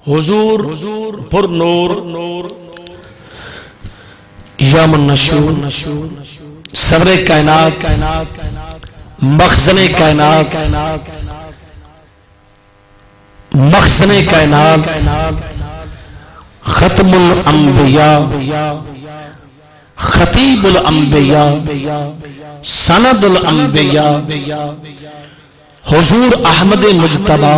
حضور پر نور یا منشور صبر کائنات مخزن کائنات مخزن کائنات ختم الانبیاء خطیب الانبیاء سند الانبیاء حضور احمد مجتبی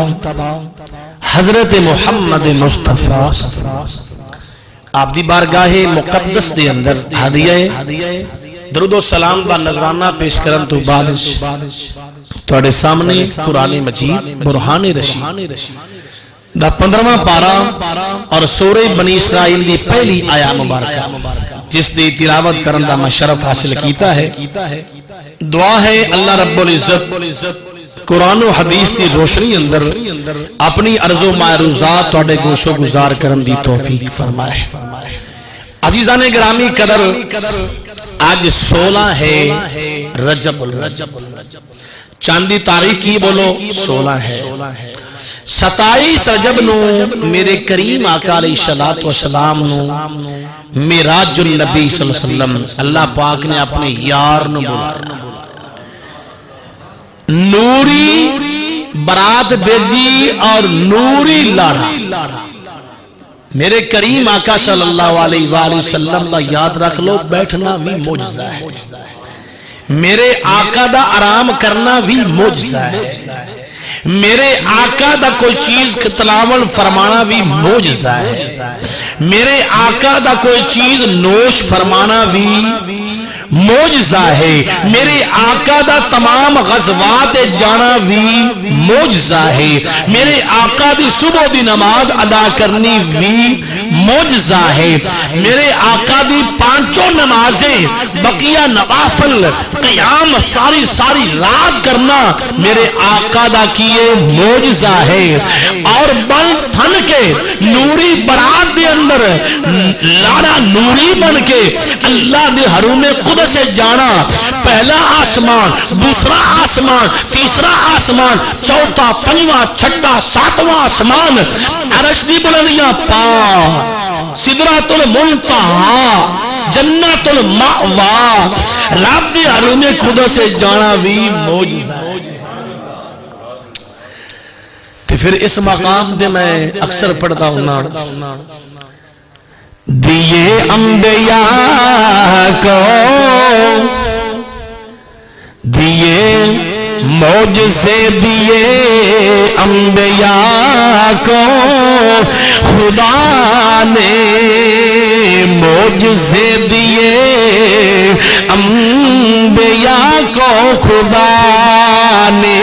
حضرت محمد مصطفیٰ آپ دی بارگاہ مقدس دے اندر ہدیہ درود و سلام دا نذرانہ پیش کرن تو بعد تواڈے سامنے قرآن مجید برہان رشید دا 15واں پارا اور سورہ بنی اسرائیل دی پہلی آیا مبارکہ جس دی تلاوت کرن دا میں شرف حاصل کیتا ہے۔ دعا ہے اللہ رب العزت قرآن و حدیث کی روشنی اندر اپنی عرض و معروضات تواڈے گوش و گزار کرن دی توفیق فرمائے۔ عزیزان گرامی قدر آج 16 ہے رجب چاندی تاریخ کی بولو 16 ہے 27 رجب نو میرے کریم آقا علیہ الصلوۃ والسلام نو معراج النبی صلی اللہ علیہ وسلم اللہ پاک نے اپنے یار نو بلایا، نوری برات بھیجی اور نوری لاڑا۔ میرے کریم آقا صلی اللہ علیہ وآلہ وسلم کا یاد رکھ لو، بیٹھنا بھی معجزہ ہے، میرے آقا دا آرام کرنا بھی معجزہ ہے، میرے آقا دا کوئی چیز تلاوت فرمانا بھی معجزہ ہے، میرے آقا دا کوئی چیز نوش فرمانا بھی معجزہ ہے، میرے آقا دا تمام غزوات جانا بھی معجزہ ہے، میرے آقا دی صبح دی نماز ادا کرنی بھی معجزہ ہے، میرے آقا دی پانچوں نمازیں بقیہ نوافل قیام ساری رات کرنا میرے آقا دا کیے معجزہ ہے۔ اور بن تھن کے نوری برات دے اندر لاڑا نوری بن کے اللہ دے حرم قدس سے جانا، پہلا آسمان، دوسرا آسمان، تیسرا آسمان، چوتھا، پنجواں، چھٹا، ساتواں آسمان، عرش دی بلندیاں پا، سدرۃ المنتہا، جنت المأوا، رب دے حرم قدس سے جانا بھی معجزہ ہے۔ تو پھر اس مقام دے میں اکثر پڑھتا ہوں دیے انبیاء کو دیے معجزے دیے انبیاء کو خدا نے معجزے دیے انبیاء کو خدا نے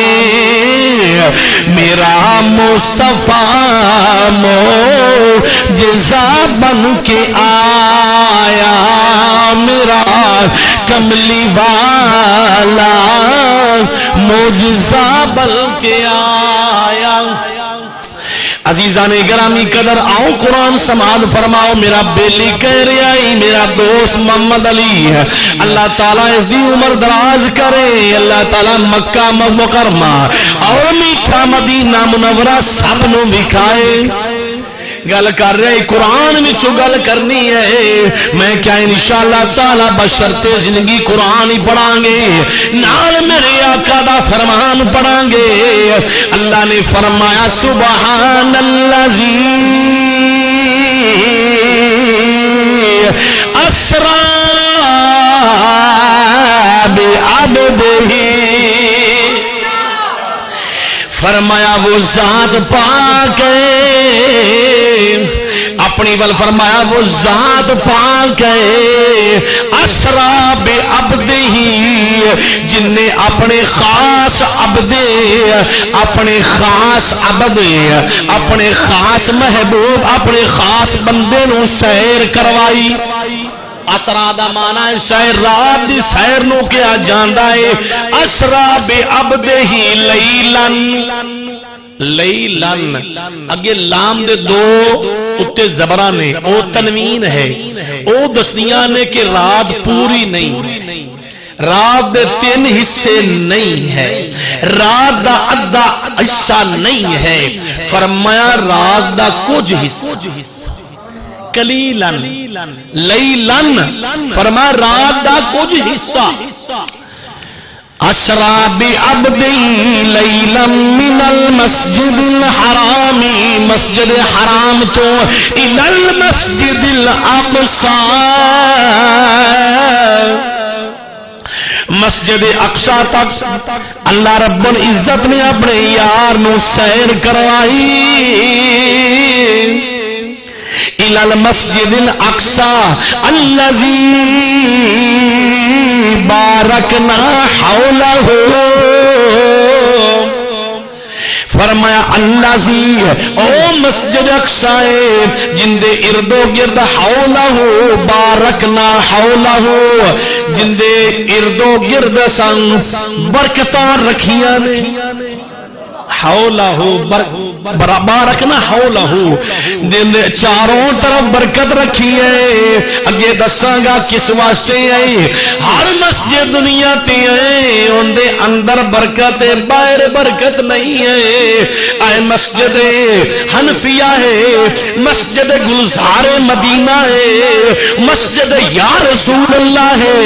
میرا مصطفیٰ معجزہ بن کے آیا، میرا کملی والا معجزہ بن کے آیا۔ عزیزان گرامی قدر آؤ قرآن سماعت فرماؤ، میرا بیلی کہہ رہا ہے میرا دوست محمد علی ہے، اللہ تعالیٰ اس دی عمر دراز کرے، اللہ تعالیٰ مکہ مکرمہ اور میٹھا مدینہ منورہ سب نو دکھائے۔ گل کر رہے قرآن میں گل کرنی ہے، میں کیا انشاءاللہ تعالی بشرط زندگی قرآن ہی پڑھاں گے، نال میرے آقا دا فرمان پڑھاں گے۔ اللہ نے فرمایا سبحان الذی اسری بعبدہ، فرمایا وہ ذات پاک ہے، اپنی بل فرمایا وہ ذات پاک ہے، اسرا بعبدہ، جن نے اپنے خاص عبد، اپنے خاص عبد، اپنے خاص محبوب، اپنے خاص بندے نو سیر کروائی۔ اسرا دا مانا ہے سیر، رات دی سیر نو کیا جاندا ہے، اسرا بعبدہ لیلن، لیلن اگے لام دے دو اتے زبرہ نے، او تنوین ہے، او دسنیاں نے کہ رات پوری نہیں، رات دے 3 حصے نہیں ہے، رات دا ادھا حصہ نہیں ہے، فرمایا رات دا کچھ حصہ قلیلاً لیلاً، فرمایا رات دا کچھ حصہ اسرا بعبدی لیلا من المسجد الحرام، مسجد حرام تو الی المسجد الاقصی، مسجد اقصی تک اللہ رب العزت نے اپنے یار نو سیر کروائی، الی المسجد الاقصی الذی بارکنا حولہ، فرمایا الذی او مسجد اقصی جن دے ارد و گرد حولہ بارکنا حولہ، جن دے ارد و گرد سن برکتاں رکھیاں نے، حولہ بارکنا حولہ، جن دے چاروں طرف برکت رکھی ہے۔ اگے دساں گا کس واسطے ہے، ہر مسجد دنیا تے ہے ان دے اندر برکت ہے، باہر برکت نہیں ہے۔ اے مسجد حنفیہ ہے، مسجد گلزار مدینہ ہے، مسجد یا رسول اللہ ہے،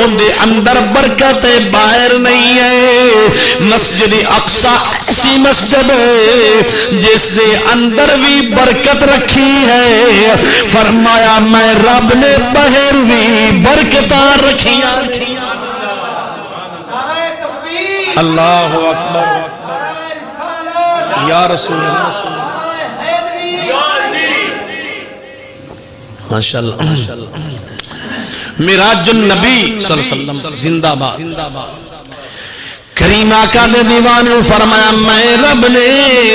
ان دے اندر برکت ہے، باہر نہیں ہے۔ مسجد اقصی ایسی مسجد ہے جس دے اندر بھی برکت رکھی ہے، فرمایا میں رب نے باہر بھی برکتاں رکھیاں۔ اللہ اکبر یا رسول اللہ، ماشاءاللہ۔ معراج النبی صلی اللہ علیہ وسلم زندہ باد، کریم آقا نے دیوانے فرمایا میں رب نے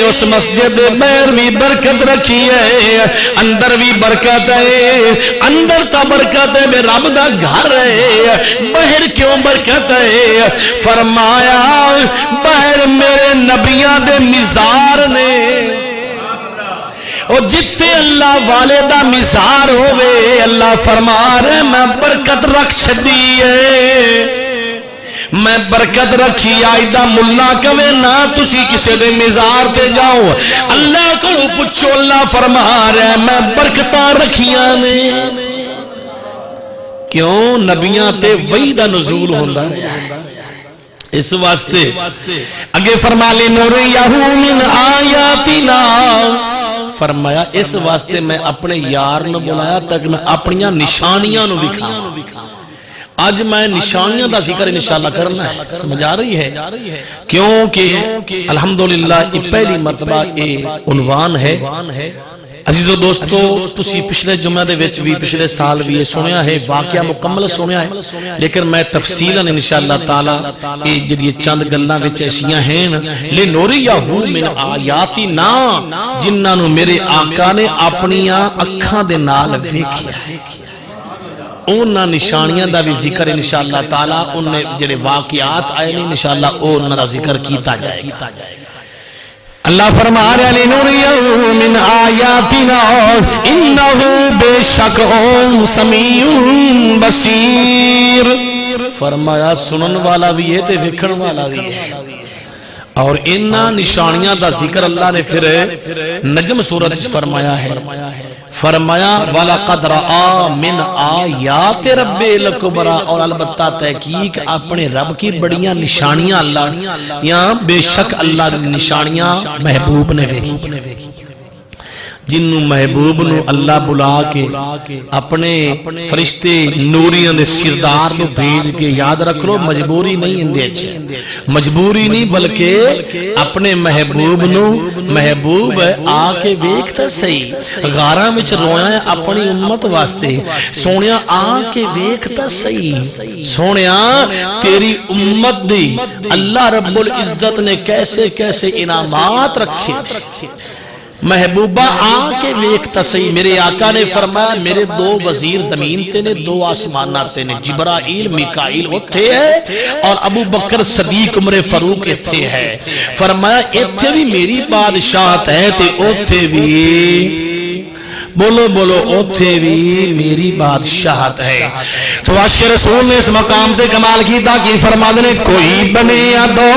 اس مسجد باہر بھی برکت رکھی ہے، اندر بھی برکت ہے، اندر تا برکت ہے، میں رب دا گھر ہے، باہر کیوں برکت ہے؟ فرمایا باہر میرے نبیاں دے مزار نے، اور جتے اللہ والے دا مزار ہوئے اللہ فرما رہے میں برکت رکھ چھڈی ہے، میں برکت رکھی آئی دا ملا کہے نہ تسی کسے دے مزار تے جاؤ، اللہ کو پوچھو، اللہ فرما رہے میں برکتاں رکھیاں نے۔ کیوں؟ نبیاں تے وحی دا نزول ہوندا ہے، اس واسطے اگے فرما لے نوریہ من آیاتنا، فرمایا اس واسطے میں اپنے یار نو بلایا تک میں اپنی نشانیاں نو دکھاؤں۔ آج میں نشانیاں دا ذکر انشاءاللہ کرنا ہے، سمجھ آ رہی ہے؟ کیونکہ الحمدللہ یہ پہلی مرتبہ یہ عنوان ہے۔ عزیزو دوستو تسی پچھلے جمعہ دے وچ بھی پچھلے سال بھی یہ سنیا ہے، واقعہ مکمل سنیا ہے، لیکن میں تفصیلاً انشاءاللہ تعالی یہ جڑی چند گلاں وچ ایسیاں ہیں لنوریہ من آیاتنا، جنہاں نو میرے آقا نے اپنیاں اکھاں دے نال ویکھیا ہے، انہاں نشانیاں دا بھی ذکر انشاءاللہ تعالی انہیں جڑے واقعات آئے نہیں انشاءاللہ انہاں دا ذکر کیتا جائے گا۔ اللہ فرما رہا لنوریہ من آیاتنا انہو بے شک سمیع بصیر، فرمایا سنن والا بھی ہے تے ویکھن والا بھی ہے۔ اور انہاں نشانیاں دا ذکر اللہ نے پھر نجم سورت فرمایا ہے، فرمایا وَلَقَدْ رَآ مِنْ آیَاتِ رَبِّ الْکُبْرَى، اور البتہ تحقیق اپنے رب کی بڑیاں نشانیاں اللہ یہاں بے شک اللہ نشانیاں محبوب نے دیکھی، جنوں محبوب نو اللہ بلا کے اپنے فرشتے نوریاں دے سردار نو بھیج کے، یاد رکھ لو مجبوری نہیں اندے اچھے، مجبوری نہیں بلکہ اپنے محبوب نو محبوب آ کے ویکھتا صحیح، غاراں وچ رویا ہے اپنی امت واسطے، سونیا آ کے ویکھتا صحیح، سونیا تیری امت دی اللہ رب العزت نے کیسے کیسے انعامات رکھے، محبوبہ آ کے ویکھتا صحیح۔ میرے آقا نے فرمایا میرے 2 وزیر زمین تے نے 2 آسمانات تے نے، جبرائیل میکائیل اتھے ہے اور ابو بکر صدیق عمر فاروق اتھے ہے، فرمایا اتھے بھی میری بادشاہت ہے تے اتھے بھی بولو بولو اوتھے بھی میری بادشاہت ہے۔ تو عاشق رسول نے اس مقام سے کمال کیتا کہ فرماتے نے کوئی بنے یا دو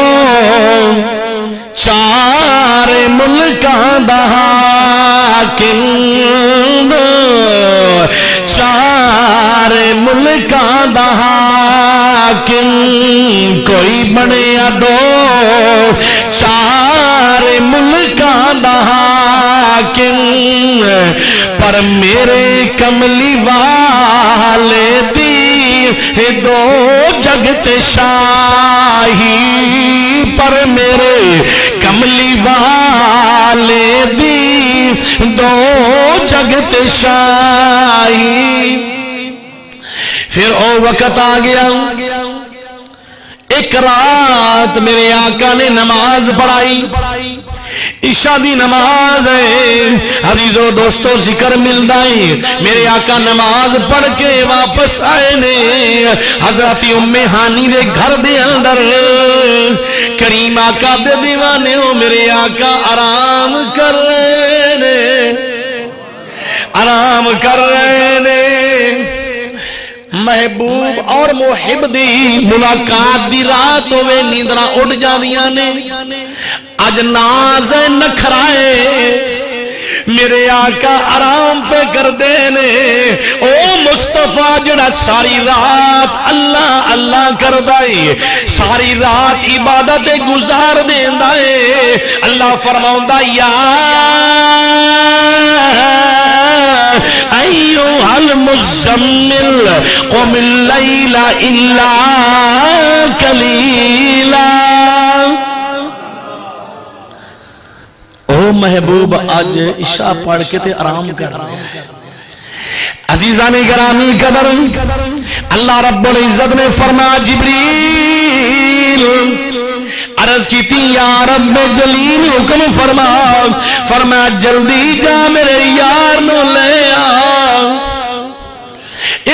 چار ملکاں دا حاکم، چار ملکاں دا حاکم، کوئی بنے یا دو چار ملکاں دا حاکم، پر میرے کملی والے دی دو جگت شاہی، پر میرے کملی والے دی دو جگت شاہی۔ پھر او وقت آ گیا، ایک رات میرے آقا نے نماز پڑھائی، عشاء دی نماز ہے عزیزو دوستو، ذکر ملدا ہے میرے آقا نماز پڑھ کے واپس آئے نے حضرت ام ہانی دے گھر دے اندر، کریم آقا دے دیوانے ہو میرے آقا آرام کر رہے نے، آرام کر رہے نے، محبوب اور محب دی ملاقات دی رات ہوئے نیندراں اڑ جاندیاں نے، اج ناز نخرائے میرے آقا آرام پہ کر دینے، او مصطفیٰ جڑا ساری رات اللہ اللہ کر دائی، ساری رات عبادت گزار دین دائے، اللہ فرماؤں یا ایوہ المزمل قم اللیل الا قلیلا، او محبوب آج عشاء پڑھ کے تے آرام کر رہے ہیں۔ عزیزان گرامی قدر اللہ رب العزت نے فرمایا جبریل عرض کی تھی یا رب جلیل حکم فرمایا جلدی جا میرے یار نو لے آ،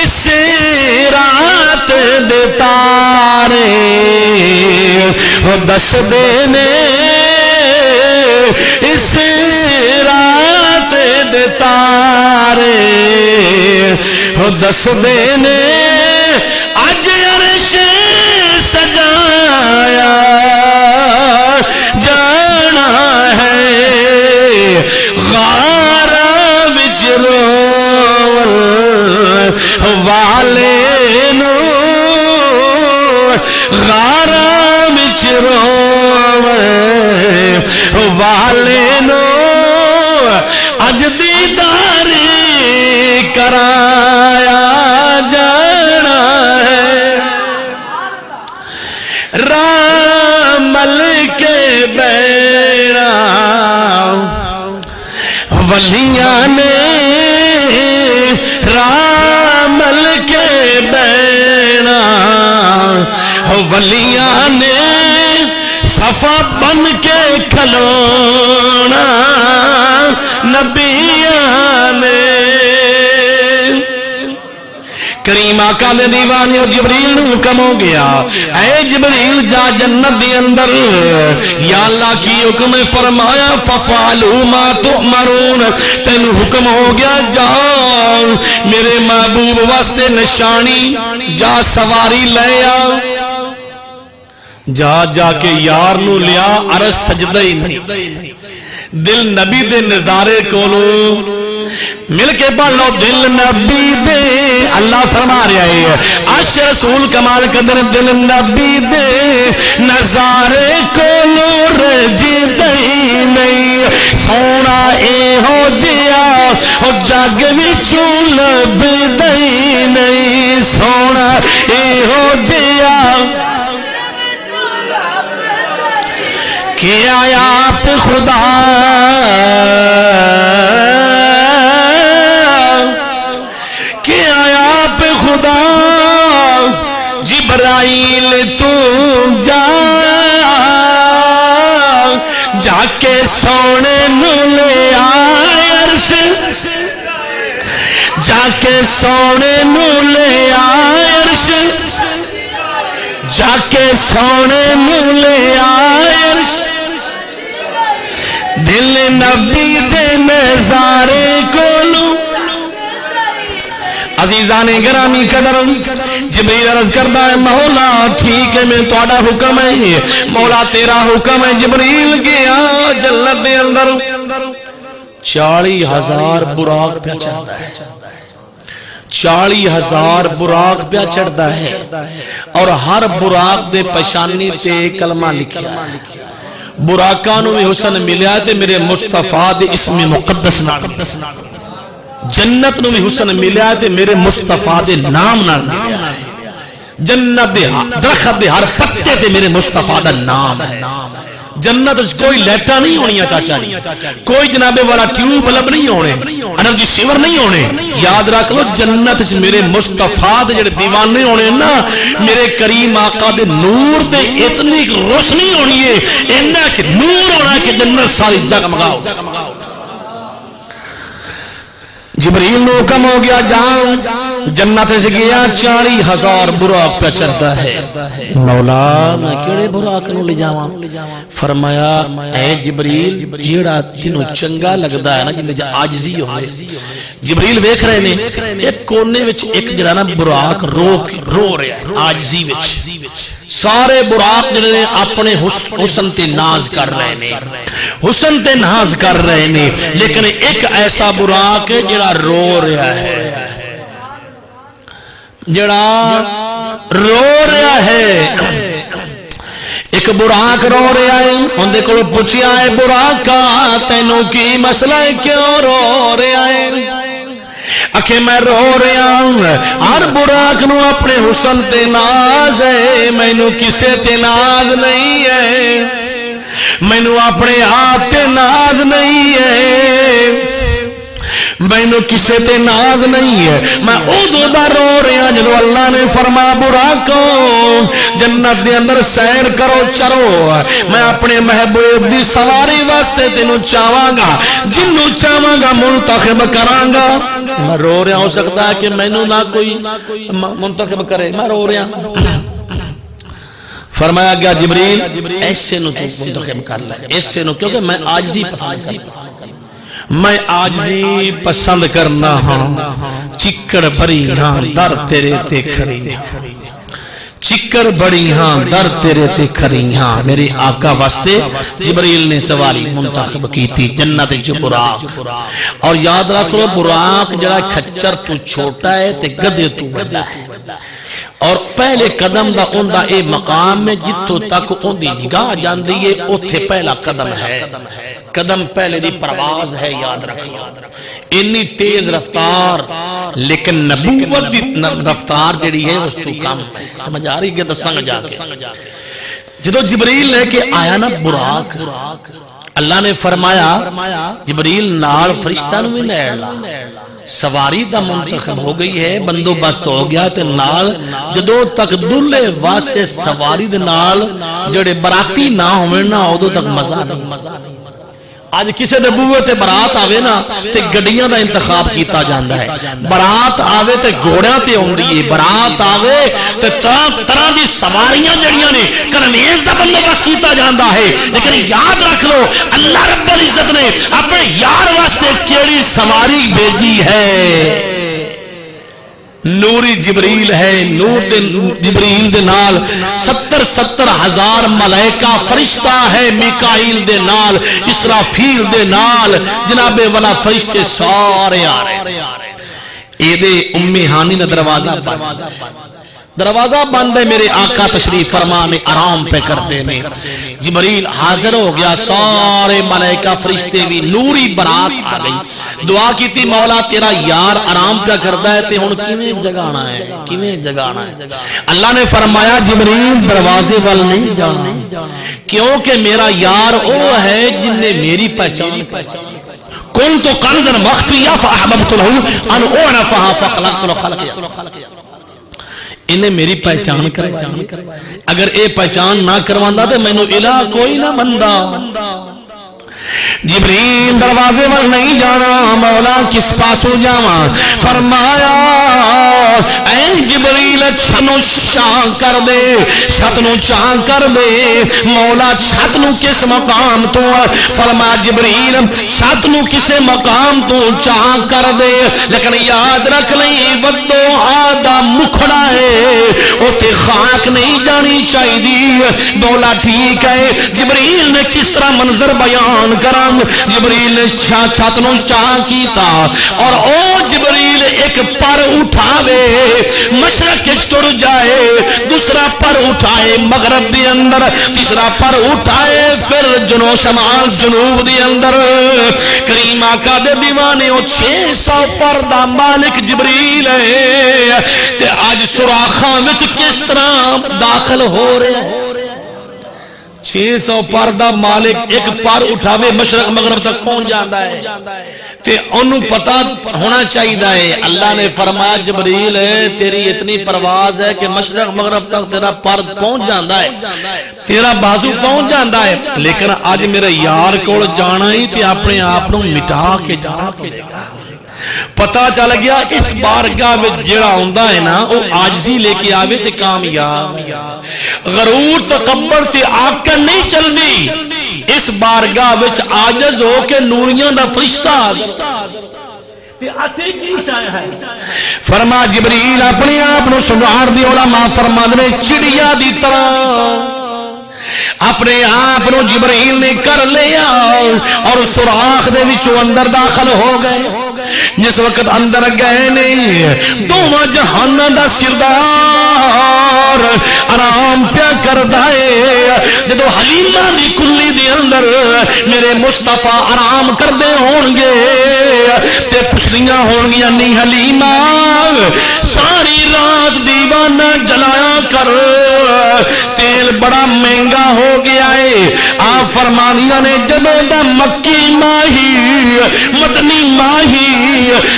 اس رات دے تارے دس دینے، اس رات دے تارے دس دینے، اج عرش سجایا جانا ہے، غار وچ رول والے نو، غار وچ رول والے نو، اج دیدار کرایا جانا ہے، رامل کے بیڑا ولیاں نے، رامل کے بیڑا ولیاں نے، صفا بن کے کھلونا نبیاں نے، کریم آقا دے دیوانے اور جبریل نو حکم ہو گیا اے جبریل جا جنت دے اندر، یا اللہ کی حکم فرمایا ففعلوا ما تؤمرون، تین حکم ہو گیا جا میرے محبوب واسطے نشانی جا سواری لے آ، جا جا کے یار نو لیا، عرش سجدہ ہی نہیں، دل نبی دے نظارے کولو مل کے پڑھ لو، دل نبی دے، اللہ فرما رہا ہے عاشق رسول کمال قدر، دل نبی دے نظارے کولو رجدہ ہی نہیں، سونا اے ہو جیا او جگ وچوں لبدا ہی نہیں، سونا اے ہو جیا کہ آیا آپ خدا، کہ آیا آپ خدا، جبرائیل تو جا، جا کے سونے نو لے آئے عرش، جا کے سونے نو لے آئے عرش، جا کے سونے نو لے آئے عرش، دل نبی دے نظارے کولو عزیزان گرامی قدر جبریل عرض کرتا ہے مولا ٹھیک ہے میں تہاڈا حکم ہے مولا تیرا حکم ہے جبریل گیا جنت دے اندر 40,000 براق پہ چڑھتا ہے 40,000 براق پہ چڑھتا ہے اور ہر براق دے پیشانی تے کلمہ لکھیا براقاں نو حسن ملیا تے میرے مصطفیٰ دے اسم مقدس نال جنت نو بھی حسن ملیا تے میرے مصطفیٰ دے نام نال ملیا جنت دے درخت دے ہر پتے تے میرے مصطفیٰ دا نام ہے جنت کوئی لیٹا نہیں ہونی چاچا نہیں کوئی جناب والا ٹیوب بلب نہیں ہونے انرجی سیور نہیں ہونے یاد رکھ لو جنت میرے مصطفیٰ دے جڑے دیوانے ہونے نا میرے کریم آقا دے نور دے اتنی روشنی ہونی ہے اتنا کہ نور ہونا ہے کہ جنت ساری جگمگاؤ جبریل نو حکم ہو گیا جان جنت سے گیا 40,000 براق پہ چڑھتا ہے مولا میں کیڑے براق نو لے جاواں فرمایا اے جبریل جیڑا تینوں چنگا لگدا ہے نا جے عاجزی ہوئے جبریل ویکھ رہے نے ایک کونے وچ ایک جڑا نا براق رو رہا ہے عاجزی وچ سارے براق جڑے نے اپنے حسن تے ناز کر رہے نے حسن تے ناز کر رہے نے لیکن ایک ایسا براق ہے جڑا رو رہا ہے جڑا رو رہا ہے ایک براق رو رہا ہے اندے کو پوچھیا ہے براقا تینوں کی مسئلہ ہے کیوں رو رہا ہے اکھے میں رو رہا ہوں ہر براق نو اپنے حسن تے ناز ہے مینوں کسے تے ناز نہیں ہے مینوں اپنے آپ تے ناز نہیں ہے مینوں کسے تے ناز نہیں ہے میں ادو دا رو رہا جدو اللہ نے فرمایا براقو جنت دے اندر سیر کرو چرو میں اپنے محبوب دی سواری واسطے تینوں چاہواں گا جنوں چاہواں گا منتخب کراں گا میں رو رہا ہو سکتا ہے کہ مینوں نہ کوئی منتخب کرے میں رو رہا فرمایا گیا جبریل ایسے نو تو منتخب کر لے ایسے نو کیونکہ میں عاجزی پسند کرتا میں عاجزی پسند کرنا ہاں چکڑ بھری ہاں در تیرے تے کھڑی چکر بڑی ہاں در تیرے تے کھڑی ہاں میرے آقا واسطے جبریل نے سواری منتخب کی تھی جنت جو براق اور یاد رکھ لو براق جڑا کھچر تو چھوٹا ہے تے گدے تو بڑا ہے اور پہلے قدم دا اندہ اے مقام میں جتوں تک اندی نگاہ جان دیئے اتھے پہلا قدم ہے قدم پہلے دی پرواز ہے یاد رکھو انی تیز رفتار لیکن نبوت دی رفتار جڑی ہے اس تو کام سمجھ آ رہی ہے تو سنگ جا کے جدو جبریل لے کے آیا نا براق اللہ نے فرمایا جبریل نال فرشتہ نوی نیڑ سواری دا منتخب ہو گئی ہے بندوبست ہو گیا تے نال جدو تک دلے واسطے سواری دے نال جڑے براتی نہ ہوئے نا ادو تک مزہ نہیں آج کسی دے بوئے تے برات آوے نا تے گڑیاں دا انتخاب کیتا جاندہ ہے برات آوے تے گھوڑیاں تے ہوندی ہے برات آوے تے طرح دی سواریاں جڑیاں نے کنمیز دا بندوبست کیتا جاندہ ہے لیکن یاد رکھ لو اللہ رب العزت نے اپنے یار واسطے کیڑی سواری بھیجی ہے نوری جبریل ہے نور دے جبریل دے نال 70,000 ملائکہ فرشتہ ہے میکائیل دے نال اسرافیل دے نال جناب والا فرشتے سارے آ رہے اے دے امی ہانی نے دروازہ بند ہے میرے آقا تشریف فرما میں آرام پہ کرتے میں جبریل حاضر ہو گیا سارے ملائکہ فرشتے بھی نوری برات آ گئی دعا کی تھی مولا تیرا یار آرام پہ کرتا ہے تے ہن کیویں جگانا ہے اللہ نے فرمایا جبریل دروازے وال نہیں جانا کیونکہ میرا یار وہ ہے جن نے میری پہچان کن تو قلدن مخفیہ فاحببت له ان اعرفها فخلقت له خلقیا انہیں میری پہچان کرے اگر اے پہچان نہ کروانا تو مینوں الہ کوئی نہ بندہ جبریل دروازے وال نہیں جانا مولا کس پاسوں جاواں فرمایا اے جبریل چھت نو چاں کر دے، چھت نو چاں کر دے۔ مولا چھت نو کس مقام تو؟ فرمایا جبریل چھت نو کسے مقام تو چاں کر دے، لیکن یاد رکھ لیں ودو آدھا مکھڑا ہے اوتے خاک نہیں جانی چاہیے۔ مولا ٹھیک ہے، جبریل نے کس طرح منظر بیان کران؟ جبریل نے چھت نو چاں کیتا اور او جبریل ایک پر اٹھاوے مشرق ٹر جائے، دوسرا پر اٹھائے مغرب دے اندر، تیسرا پر اٹھائے پھر جنوب شمال جنوب دے اندر۔ کریم آقا دے دیوانے او 600 پر دا مالک جبریل ہے تے آج سوراخاں وچ کس طرح داخل ہو رہے ہیں؟ 600 پر دا مالک ایک پر اٹھاوے مشرق مغرب تک پہنچ جاتا ہے تے انہوں پتا ہونا چاہیے۔ اللہ نے فرمایا جبریل تیری اتنی پرواز ہے کہ مشرق مغرب تک تیرا پر پہنچ جاتا ہے، تیرا بازو پہنچ جاتا ہے، لیکن آج میرے یار کول جانا ہی تے اپنے آپ نو مٹا کے جانا پڑے گا۔ پتا چل گیا اس بارگاہ میں جڑا ہوندا ہے نا وہ عاجزی لے کے آوے تے کامیاب، غرور تکبر تے آکڑ نہیں چلدی۔ اس بارگاہ وچ عاجز ہو کے نوریاں دا فرشتہ تے اسے کی شان ہے؟ فرما جبریل اپنے آپ نو سنوار دی علماء فرماندے نے چڑیا دی طرح اپنے آپ نو جبریل نے کر لیا اور سوراخ دے وچوں اندر داخل ہو گئے۔ جس وقت اندر گئے نہیں دوواں جہاناں دا سردار آرام پیا کردا ہے۔ جدو حلیمہ دی کلی دے اندر میرے مصطفیٰ آرام کردے ہون گے تے پچھلیاں ہون گیاں نہیں حلیمہ ساری رات دیوانہ جلایا کر، تیل بڑا مہنگا ہو گیا ہے۔ آپ فرمانیاں نے جدو دا مکی ماہی مدنی ماہی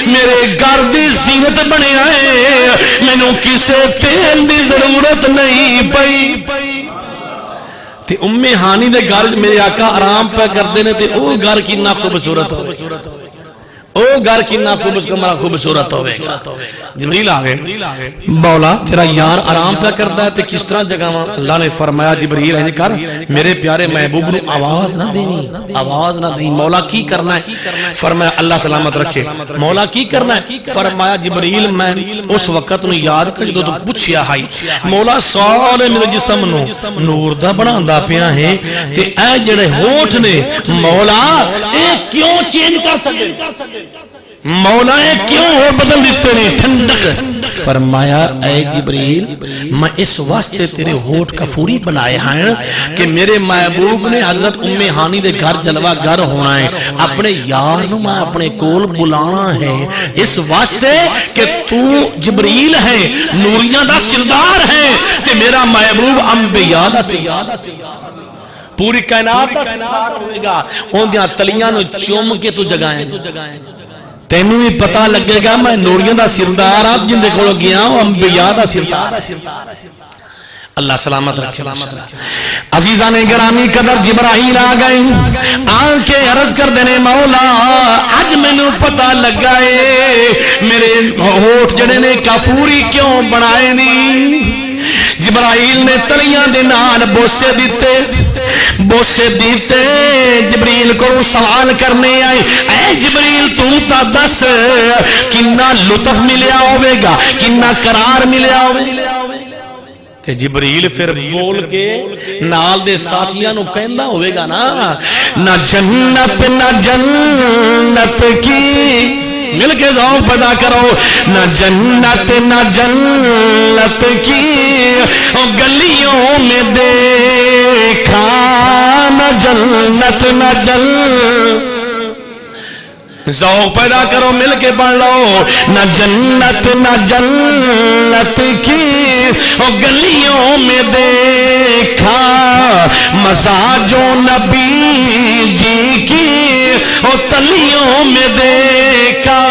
میرے گھر دی زینت بنیا ہے، مینوں کسے تیل دی ضرورت نہیں پئی۔ تے ام ہانی دے گھر میرے آقا آرام پہ کردے نے تے او گھر کتنا خوبصورت ہو، او گھر کتنا خوبصورت ہوے گا۔ جبریل آ گئے، مولا تیرا یار آرام پہ کردا ہے تے کس طرح جگاواں؟ اللہ نے فرمایا جبریل انج کر میرے پیارے محبوب نو آواز نہ دینی، آواز نہ دی۔ مولا کی کرنا ہے؟ فرمایا اللہ سلامت رکھے۔ مولا کی کرنا ہے؟ فرمایا جبریل میں اس وقت نو یاد کر جدوں تو پوچھیا ہے مولا سارے میرے جسم نو نور دا بناوندا پیا ہے تے اے جڑے ہونٹ نے مولا اے کیوں چینج کر سکے؟ مولا کیوں ہو بدل دیتے نے ٹھنڈک؟ فرمایا اے جبریل میں اس واسطے تیرے ہونٹ کفوری بنائے ہیں کہ میرے محبوب نے حضرت ام ہانی دے گھر جلوہ گر ہونا ہے، اپنے یار نو میں اپنے کول بلانا ہے، اس واسطے کہ تو جبریل ہے، نوریاں دا سردار ہے تے میرا محبوب انبیاء دا سردار، پوری کائنات دا سردار ہوئے گا۔ ان دیاں تلیاں نو چوم کے تو جگائیں تینوں بھی پتہ لگے گا میں نوریاں دا سردار آپ جن دے کولو گیا ہوں انبیاء دا سردار۔ اللہ سلامت رکھے۔ عزیزان گرامی قدر جبرائیل آ گئے آن کے عرض کر دینے مولا آج میں نے پتہ لگا ہے میرے ہونٹ جڑے نے کافوری کیوں بنائے نہیں۔ جبرائیل نے تلیاں دے نال بوسے دیتے، بوسے دیتے جبریل کو سوال کرنے آئے اے جبریل تو تا دس کنا لطف ملیا ہوئے گا، کنا قرار ملیا ہوئے گا؟ جبریل پھر بول کے نال دے ساتھیاں نو کہندا ہوئے گا نا نہ جنت نہ جنت کی، مل کے ذوق پیدا کرو، نہ جنت نہ جنت کی گلیوں میں دیکھا، نہ جنت نہ ذوق پیدا کرو مل کے پڑھ لو، نہ جنت نہ جنت کی گلیوں میں دیکھا، مزاجوں نبی جی کی تلیوں میں دیکھا۔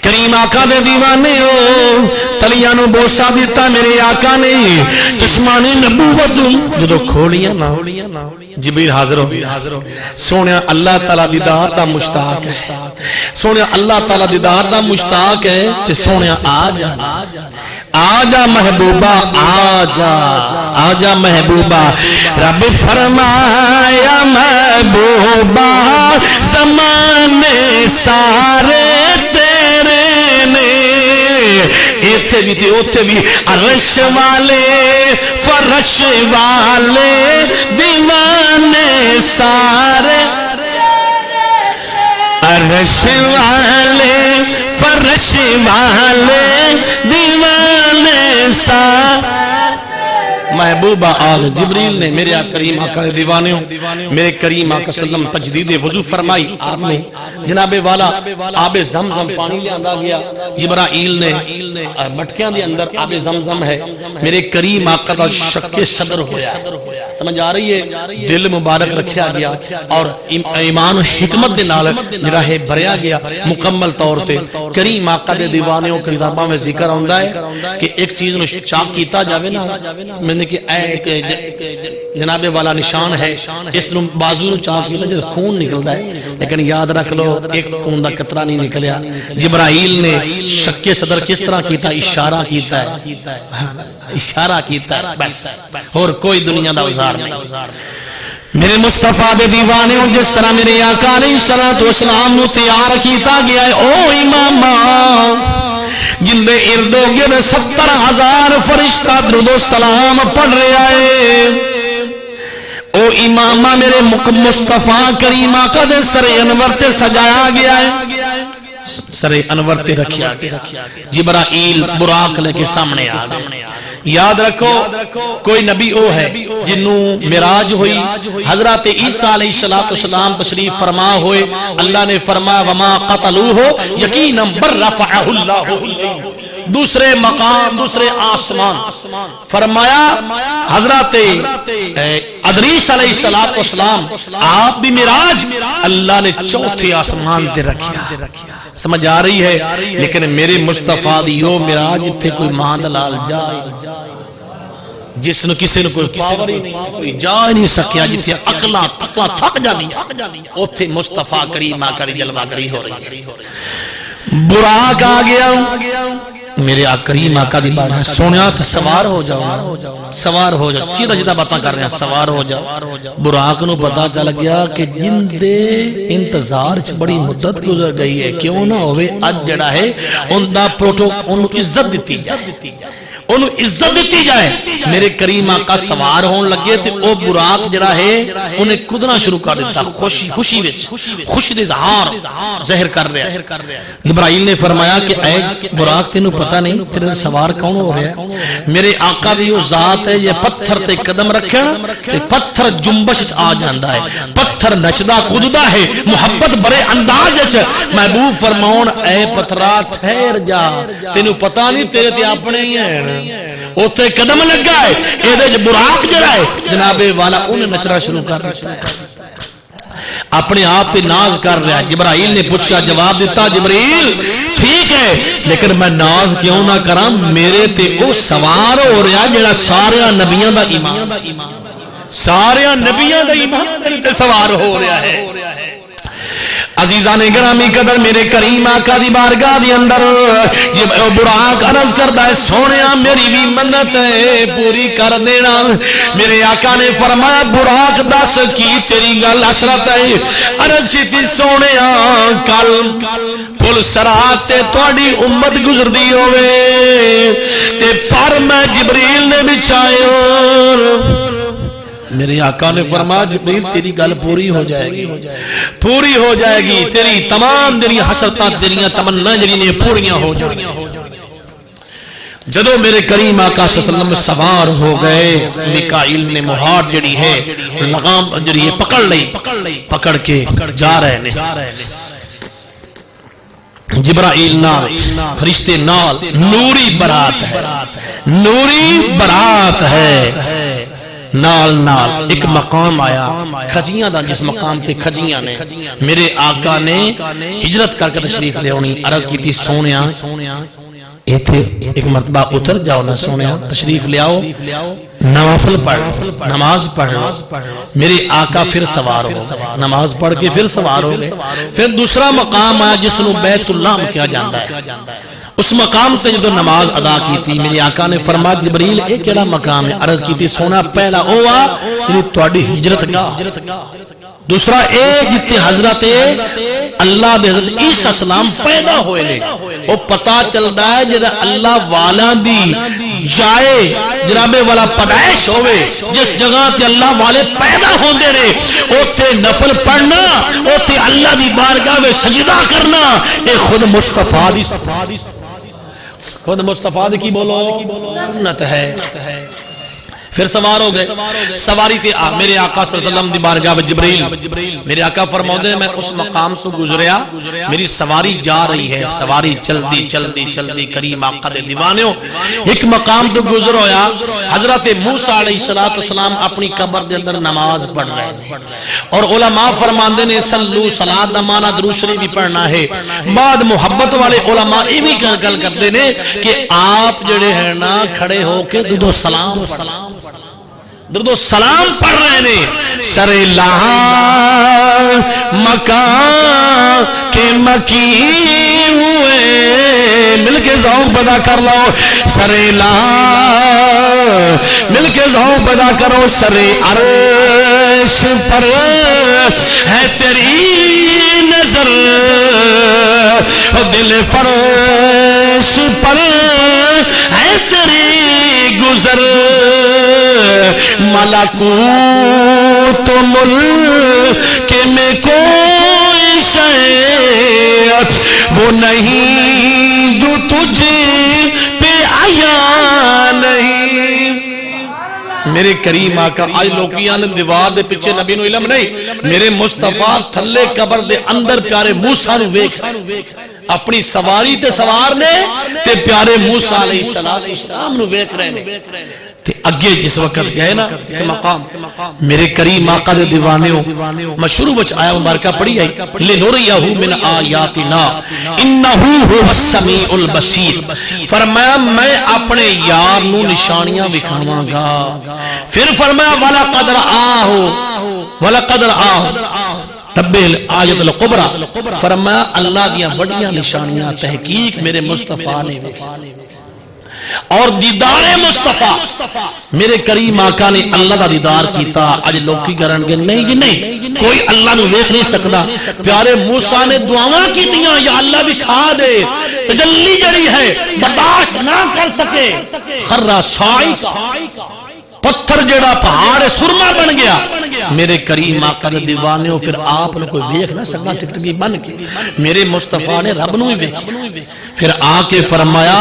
کریم آقا دے دیوانے ہو تلیاں نو بوسا دیتا میرے آقا نے چشمانی نبوت جدو کھولیاں نہ جبریل حاضر ہو سونے اللہ تعالی دیدار دا مشتاق ہے سونے اللہ تعالی دیدار دا مشتاق ہے تے سونے آجا محبوبہ آجا محبوبہ رب فرمایا محبوبہ زمانے سارے تیرے نے ایتھے بھی تھے اوتھے بھی عرش والے فرش والے دیوانے سارے عرش والے فرش والے دیوانے سارے محبوبہ آج جبریل نے میرے کریم آقا دیوانے ہوں میرے کریم آقا سلم تجدید وضو فرمائی آپ نے جناب والا آب زمزم پانی لے آندہ گیا جبرائیل نے مٹکیاں دے اندر آب زمزم ہے میرے کریم آقا دا شک صدر ہویا سمجھ آ رہی ہے دل مبارک رکھیا گیا اور ایمان و حکمت دے نال جڑا ہے بھریا گیا مکمل طور تے کریم آقا دے دیوانیوں کتاباں میں ذکر ہوندا ہے کہ ایک چیز نو چاک کیتا جاوے نا میں نے کہ جناب والا نشان ہے اس نو بازو نو چاک کیتا جس خون نکلدا ہے لیکن یاد رکھ لو ایک خون دا قطرہ نہیں نکلیا جبرائیل نے شک صدر کس طرح کیتا اشارہ کیتا ہے اشارہ کیتا ہے بس اور کوئی دنیا دا اوزار نہیں میرے مصطفیٰ دے دیوانے ہوں جس طرح میرے آقا علیہ السلام نو تیار کیتا گیا ہے او امامہ جن دے ارد و گرد 70,000 فرشتہ درود و سلام پڑھ رہا ہے او امامہ میرے مصطفیٰ کریم آقا دے سر انور تے سجایا گیا ہے سر انور تے رکھیا گیا جبرائیل براق لے کے سامنے آ گئے یاد رکھو کوئی نبی او ہے جنوں معراج ہوئی حضرت عیسیٰ علیہ السلام تشریف فرما ہوئے اللہ نے فرمایا وما قتلوہ یقینا بر رفعہ اللہ دوسرے مقام دوسرے آسمان فرمایا حضرت ادریس علیہ السلام آپ بھی معراج اللہ نے چوتھے آسمان تے رکھیا سمجھ آ رہی ہے لیکن میرے مصطفیٰ دی یو معراج اتھے کوئی ماں دلال جائے جس نے کسی نے کوئی پاور ہی نہیں کوئی جا نہیں سکیا جتھے عقلاں تھک جاندی اوتھے مصطفیٰ کریم آقا دی جلوہ گری ہو رہی ہے براق آ گیا میرے کریم آقا دی بات سونیا تو سوار ہو جاؤ سوار ہو جاؤ چیدہ چیدہ باتاں کر رہے ہیں سوار ہو جاؤ براق نو پتا چل گیا کہ جن دے انتظار چ بڑی مدت گزر گئی ہے کیوں نہ ہوئے اج جڑا ہے ان دا پروٹو ان عزت دیتی جائے انہوں عزت دیتی جائے میرے کریم آقا سوار ہون لگے تھے او براق جڑا ہے انہیں کدنا شروع کر دیتا خوشی خوشی دے اظہار ظاہر کر رہا ہے جبرائیل نے فرمایا کہ اے براق تینوں پتہ نہیں تیرے سوار کون ہو رہا ہے میرے آقا دی وہ ذات ہے یہ پتھر تے قدم رکھے تے پتھر جنبش آ جاندا ہے پتھر نچدا کوددا ہے محبت بڑے انداز وچ محبوب فرماون اے پتھرا ٹھہر جا تینوں پتہ نہیں تیرے تے اپنے ہی ہیں اوتھے قدم لگا ہے اے براق جڑا ہے جناب والا انہیں نچنا شروع کر دیتا ہے اپنے آپ پہ ناز کر رہا ہے جبرائیل نے پوچھا جواب دیتا جبرائیل ٹھیک ہے لیکن میں ناز کیوں نہ کراں میرے تے او سوار ہو رہا ہے جڑا سارے نبیوں دا ایمان سارے نبیوں دا ایمان تے سوار ہو رہا ہے عزیزان گرامی قدر میرے کریم آقا دی بارگاہ دی اندر جب براق عرض کردا ہے سونیا میری بھی منت ہے پوری کر دینا میرے آقا نے فرمایا براق دس کی تیری گل عشرت ہے عرض کی تھی سونیا کل پل سرات تے تواڈی امت گزردی ہوئے تے پر میں جبریل نے بچھائے میرے آقا نے فرمایا جبریل تیری گل پوری ہو جائے گی تیری تمام تیری حسرتاں تیری تمنا جڑی پوریاں ہو جائیں جدو میرے کریم آقا صلی اللہ علیہ وسلم سوار ہو گئے میکائیل نے مہار جڑی ہے لگام جڑی ہے پکڑ لئی پکڑ کے جا رہے ہیں جبرائیل نال فرشتے نال نوری برات ہے نال نال ایک مقام آیا کھجیاں دا جس مقام تے کھجیاں نے میرے آقا نے ہجرت کر کے تشریف لے آنی عرض کی تھی سونیا ایتھے ایک مرتبہ اتر جاؤ نہ سونیا تشریف لے آؤ نوافل پڑھ نماز پڑھ میرے آقا پھر سوار ہو گئے، نماز پڑھ کے پھر سوار ہو گئے۔ پھر دوسرا مقام آیا جس نو بیت اللہ کیا جاتا ہے، اس مقام سے جدو نماز ادا کی تھی میرے آقا نے فرمایا جبریل ایک کیڑا مقام ہے؟ عرض کی تھی سونا پہلا ہوا یعنی تواڈی ہجرت گاہ، دوسرا اے جتے حضرت اللہ دے حضرت عیسیٰ السلام پیدا ہوئے نے، وہ پتا چلتا ہے جدا اللہ والا دی جائے جنابے والا پیدائش ہوئے جس جگہ تے اللہ والے پیدا ہوندے نے اوتھے نفل پڑھنا، اوتھے اللہ دی بارگاہ میں سجدہ کرنا، اے خود مصطفیٰ دی خود مصطفیٰ دی کی بولو سنت ہے۔ پھر سوار ہو گئے، سواری تھی میرے آقا صلی اللہ علیہ وسلم دی بارگاہ میں جبریل میرے آقا فرماؤندے میں اس مقام سے گزریا، میری سواری جا رہی ہے، سواری چلدی چلدی چلدی کریم آقا دے دیوانیوں ایک مقام تو گزر ہویا، حضرت موسیٰ علیہ السلام اپنی قبر دے اندر نماز پڑھ رہے ہیں اور علماء فرماندے نے سلو صلاۃ دا معنی درود شریف بھی پڑھنا ہے۔ بعد محبت والے علماء یہ بھی گل کرتے ہیں کہ آپ جڑے ہیں نا کھڑے ہو کے درود و سلام درود و سلام پڑھ رہے ہیں، سر لہا مکان کے مکی ہوئے، مل کے ذوق پیدا کر لو، سر لہا مل کے ذوق پیدا کرو، سر عرش پر ہے تیری نظر، دل فرش پر ہے تیری گزر، ملکوت ملک میں کوئی شے وہ نہیں جو تجھ پہ عیاں نہیں۔ میرے کریم آقا آج لوکیاں نے دیوار دے پیچھے نبی نو علم نہیں، میرے مصطفیٰ تھلے قبر دے اندر پیارے موسیٰ نو ویکھ، اپنی سواری تے سوار نے تے پیارے موسیٰ علیہ السلام نو ویکھ رہے نے۔ اگے جس وقت گئے نا مقام میرے کریم آقا دے دیوانیوں میں شروع وچ آیا مبارکہ پڑھی آئی لِنُرِيَهُ مِنْ آیَاتِنَا إِنَّهُ هُوَ السَّمِيعُ الْبَصِيرُ، فرمایا میں اپنے یار نو نشانیاں دکھاواں گا، پھر فرمایا وَلَقَدْ رَآهُ رب الآیت الکبریٰ، فرمایا اللہ دیاں بڑیاں نشانیاں تحقیق میرے مصطفیٰ نے اور دیدار مصطفیٰ میرے کریم آقا نے اللہ دا دیدار کیتا۔ آج لوگ کی کرن گے نہیں جی نہیں کوئی اللہ نو دیکھ نہیں سکتا، پیارے موسیٰ نے دعاواں کیتیاں یا اللہ بھی کھا دے، تجلی جڑی ہے برداشت نہ کر سکے، خرہ صاعقہ پتھر جڑا پہاڑ سرما بن گیا، میرے کریم آقا دے دیوانیوں پھر آپ نے کوئی دیکھ نہ سکتا ٹکٹکی بن کے، میرے مصطفیٰ نے رب نو ہی دیکھا، پھر آ کے فرمایا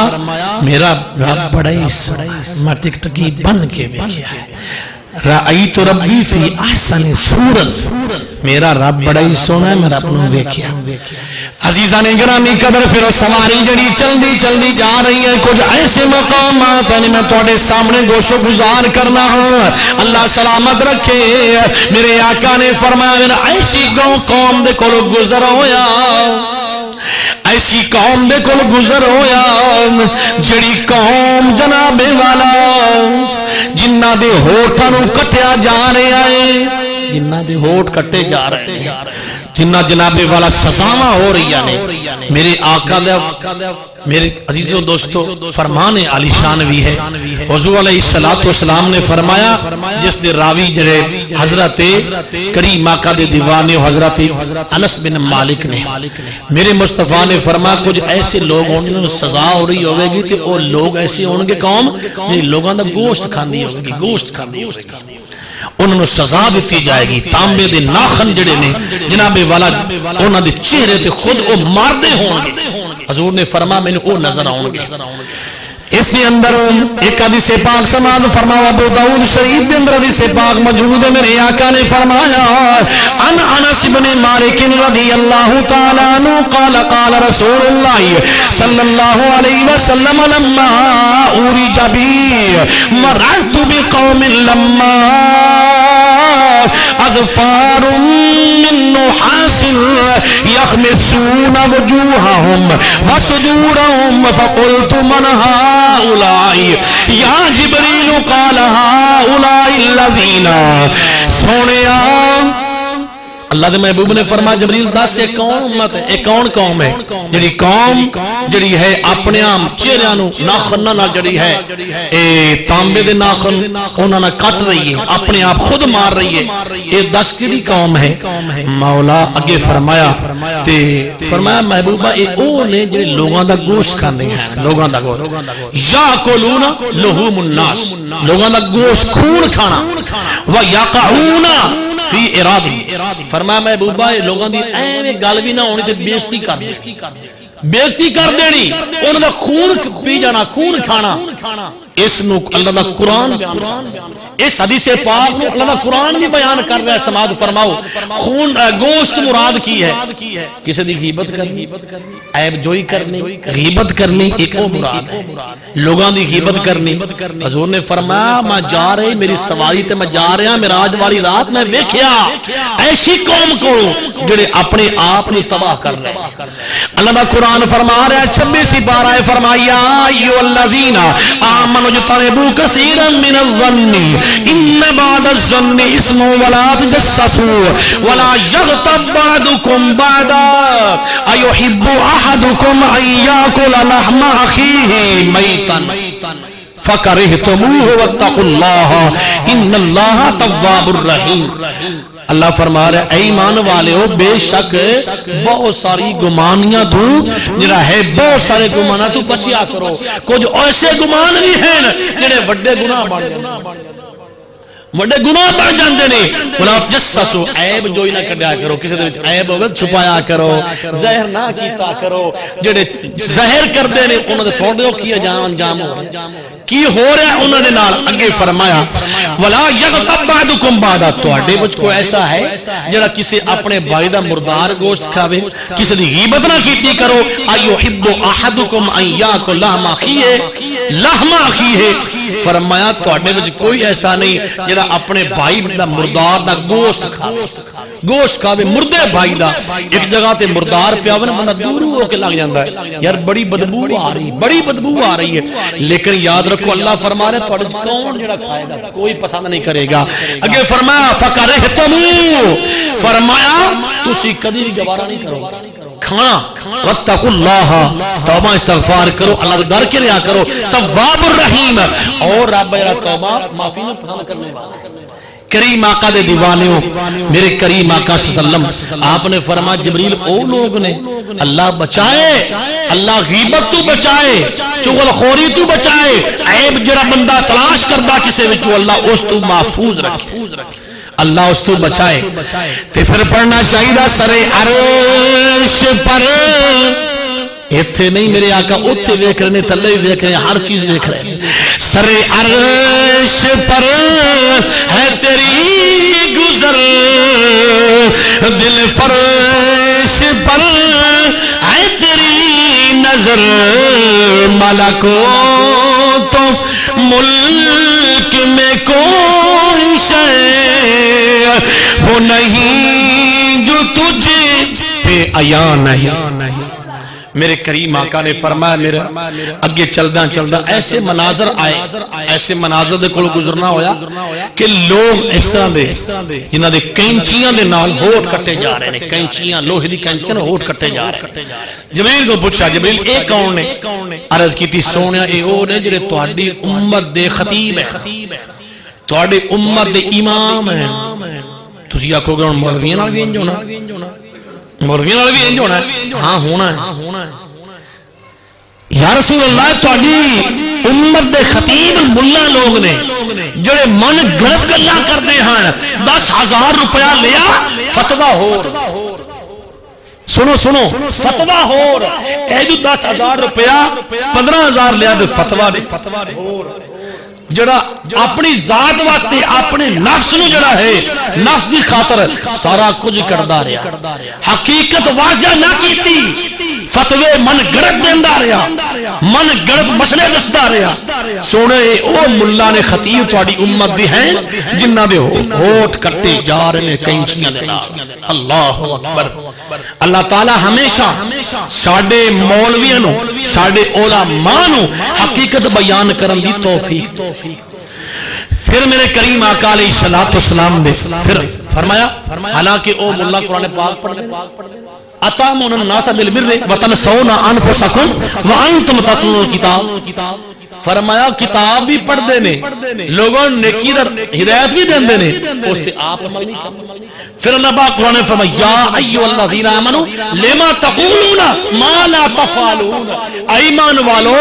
میرا رب بڑا ہی میں ٹکٹکی بن کے دیکھا ہے، رأیت ربی فی احسن صورت، میرا رب بڑا ہی سونا ہے میں رب نو دیکھا۔ عزیزان گرامی قدر پھر سواری جڑی چلدی چلدی جا رہی ہے، کچھ ایسے مقامات ہیں میں تواڈے سامنے گوشو گزار کرنا ہوں، اللہ سلامت رکھے۔ میرے آقا نے فرمایا ایسی قوم دے کول گزر ہویا، ایسی قوم دے کول گزر ہویا جڑی قوم جناب والا جنہ دے ہوٹاں نو کٹیا جا رہا ہے، جنہ دے ہوٹ کٹے جا رہے ہیں، جنہ جناب والا سزاواں ہو رہی ہیں، میرے آقا دے میرے عزیزوں دوستو فرمان عالی شان بھی ہے۔ حضور علیہ السلام نے فرمایا جس دے راوی جڑے حضرت کریم آقا دے دیوانے حضرت انس بن مالک نے، میرے مصطفیٰ نے فرمایا کچھ ایسے لوگ ہوں جنہوں سزا ہو رہی ہوئے گی تو وہ لوگ ایسے ہوں گے قوم جن لوگوں دا گوشت کھاندی ہوگی، گوشت کھاندی ہوگی، انہوں نے سزا دیتی جائے گی، تانبے دے ناخن جڑے نے جناب والا انہوں دے چہرے تے خود وہ ماردے ہوں گے، حضور نے فرما میں نے وہ نظر آؤں گے۔ اس کے اندر ایک حدیث پاک سماعت فرمایا ابو داؤد شریف کے اندر حدیث پاک موجود ہے، میرے آقا نے فرمایا ان انس بن مالک رضی اللہ تعالی عنہ قال قال رسول اللہ صلی اللہ علیہ وسلم لما اورج بی مررت بقوم لما اظفار من نحاس يخمسون وجوههم وصدورهم فقلت من هؤلاء يا جبريل قال هؤلاء الذين سونیا اللہ دے محبوب نے فرمایا جبریل دس یہ کون امت ہے یہ کون قوم ہے جڑی قوم جڑی ہے اپنے عام چہریاں نو ناخناں نال جڑی ہے اے تانبے دے ناخن انہاں نال کٹ رہی ہے اپنے آپ خود مار رہی ہے یہ دس کیڑی قوم ہے مولا اگے فرمایا تے فرمایا محبوبہ اے او نے جڑے لوگاں دا گوشت کھاندے ہیں لوگاں دا گوشت یاکلون لحوم الناس لوگاں دا گوشت خون کھانا و یقعون فی ارادی فرمایا محبوبہ لوگاں دی ایویں گل بھی نہ ہونی تے بےزتی کر دینی انہاں دا خون پی جانا خون کھانا اس نو اللہ دا قرآن اس حدیث پاک نو اللہ دا قرآن بھی بیان کر رہا ہے سماعت فرماؤ خون گوشت مراد کی ہے کسی دی غیبت کرنی عیب جوئی کرنی غیبت کرنی ایک او مراد ہے لوگاں دی غیبت کرنی حضور نے فرمایا میں جا رہی میری سواری تے میں جا رہا معراج والی رات میں ویکھیا ایسی قوم کو جڑے اپنے آپ نو تباہ کر رہے اللہ دا قرآن فرما رہا ہے 26 بارہ فرمایا ایھا الذین آمنوا اجتنبوا كثيرا من الظن ان بعض الظن اسم ولا تجسسوا ولا يغتب بعضكم بعضا ايحب احدكم ان ياكل لحم اخيه ميتا فكرهتموه واتقوا الله ان الله تواب الرحيم اللہ فرما رہا ہے اے ایمان والے ہو بے شک بہت ساری گمانیاں تو جڑا ہے بہت سارے گماناں تو بچیا کرو کچھ ایسے گمان بھی ہیں جڑے بڑے گناہ بن جاندے نے ولا جسسو عیب جوئی نہ کڈیا کرو کسی دے وچ عیب ہوے چھپایا کرو زہر نہ کیتا کرو جڑے زہر کردے نے انہاں دے سن دیو کی انجام ہو کی ہو رہا ہے انہوں نے نال اگے فرمایا ولا یغتب بعضکم بعضا تواڈے وچ کوئی ایسا ہے جڑا کسی اپنے بھائی دا مردار گوشت کھاوے کسی دی غیبت نہ کیتی کرو ایحب احدکم ان یاکل لحم اخیہ فرمایا تواڈے وچ کوئی ایسا نہیں جڑا اپنے بھائی دا مردار دا گوشت کھاوے مردے بھائی دا ایک جگہ تے مردار پیا ہوے بندہ دور ہو کے لگ جاندا ہے یار بڑی بدبو آ رہی ہے لیکن یاد رکھو اللہ فرما رہے تھوڑے کون جڑا کھائے گا کوئی پسند نہیں کرے گا اگے فرمایا فکرہتمو فرمایا تسی کبھی بھی گوارا نہیں کرو کھانا واتقوا اللہ توبہ استغفار کرو اللہ سے ڈر کے رہا کرو تواب الرحیم اور رب میرا توبہ معافی میں پسند کرنے والا کریم آقا دے دیوانیوں میرے کریم آقا صلی اللہ علیہ وسلم آپ نے فرمایا جبریل او لوگ نے اللہ بچائے اللہ غیبت تو بچائے چغل خوری تو بچائے عیب جڑا بندہ تلاش کردا کسے وچوں اللہ اس تو محفوظ رکھے اللہ اس تو بچائے تے پھر پڑھنا چاہیے سرے عرش پر ایتھے نہیں میرے آقا اوتھے ویکھ رہے تھلے بھی ویکھ رہے ہر چیز ویکھ رہے سرے عرش پر ہے تیری گزر دل فرش پر ہے تیری نظر ملکوت ملک میں کوئی شے وہ نہیں جو تجھے پہ عیاں نہیں میرے کریم آقا نے فرمایا میرا اگے چلدا ایسے مناظر آئے ایسے مناظر دے کول گزرنا ہویا کہ لوگ اس طرح دے جنہاں دے کینچیاں دے نال ہوٹ کٹے جا رہے ہیں کینچیاں لوہے دی کینچیاں ہوٹ کٹے جا رہے ہیں جبریل کو پوچھا جبریل اے کون نے عرض کیتی سونیا اے او نے جڑے تہاڈی امت دے خطیب ہیں تہاڈی امت دے امام ہیں تسی آکھو گے ہن مولویاں نال وی انج ہونا مولویاں نال وی انج ہونا ہاں ہونا ہے یا رسول اللہ تہاڈی امت دے خطیب ملا لوگ نے جڑے من گھڑت گلاں کردے ہن 10,000 روپیہ لیا فتوی ہور سنو فتوی ہور اے جو 10,000 روپیہ 15,000 لیا تے فتوی ہور جڑا اپنی ذات واسطے اپنے نفس نو جڑا ہے نفس دی خاطر سارا کچھ کردا رہیا حقیقت واضح نہ کیتی فتوی من گڑت دیندا رہیا من گڑت مسئلے دسدا رہا سونے او ملا نے خطیب تہاڈی امت دی ہیں جنہاں دے ہوٹ کٹے جا رہے ہیں کینچیاں دے نال اللہ اکبر اللہ تعالی ہمیشہ ساڈے مولویاں نو ساڈے علماء نو حقیقت بیان کرن دی توفیق پھر میرے کریم آقا علیہ الصلوۃ والسلام نے پھر فرمایا حالانکہ او ملا قرآن پاک پڑھ دے اتامون الناس بالبر وتنسون انفسکم وانتم تتلون الکتاب فرمایا کتاب بھی پڑھ دے نے لوگوں نیکی دا ہدایت بھی دیندے نے اس تے آپ عمل نہیں کرتے پھر اللہ پاک قرآن فرمایا یا ایھا الذین آمنوا لما تقولون ما لا تفعلون ایمان والو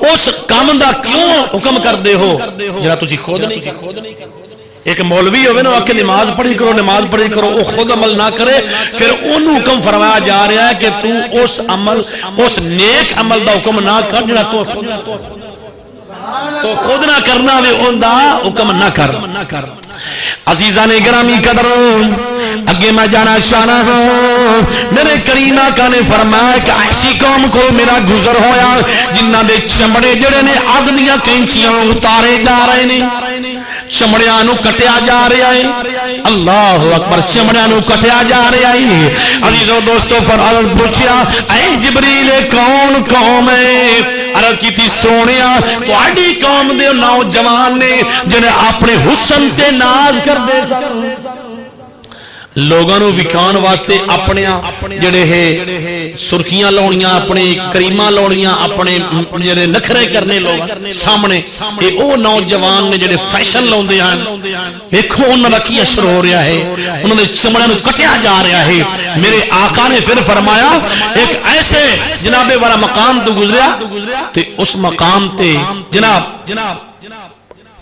اس کام دا کیوں حکم کردے ہو جڑا تسی خود نہیں کرتے ایک مولوی ہوئے نا کہ نماز پڑھی کرو وہ خود عمل نہ کرے پھر انہوں حکم فرمایا جا رہا ہے کہ تو اس عمل اس نیک عمل دا حکم نہ کر جڑا تو خود نہ کرنا وے ان دا حکم نہ کر عزیزان گرامی قدر اگے میں جانا چاہنا ہوں میرے کریم آقا نے فرمایا کہ ایسی قوم کو میرا گزر ہویا جنہاں دے چمڑے جڑے نے اگ دیاں کینچیاں اتارے جا رہے نے چمڑیاں نو کٹیا جا رہا ہے اللہ اکبر چمڑیاں نو کٹیا جا رہا ہے عزیزو دوستو فرعون پوچھیا اے جبریل کون قوم ہے عرض کیتی سونیا تہاڈی قوم دے نوجوان نے جنہیں اپنے حسن تے ناز کر دے لوگوں نو وکھان واسطے اپنے جڑے ہے سرخیاں لاؤنیاں اپنے کریماں لاؤنیاں اپنے جڑے نخرے کرنے لوگ سامنے اے او نوجوان نے جڑے فیشن لاؤندے ہیں دیکھو انہاں دا کی اثر ہو رہا ہے انہاں دے چمڑے نو کٹیا جا رہا ہے میرے آقا نے پھر فرمایا ایک ایسے جناب والا مقام تو گزریا تے اس مقام تے جناب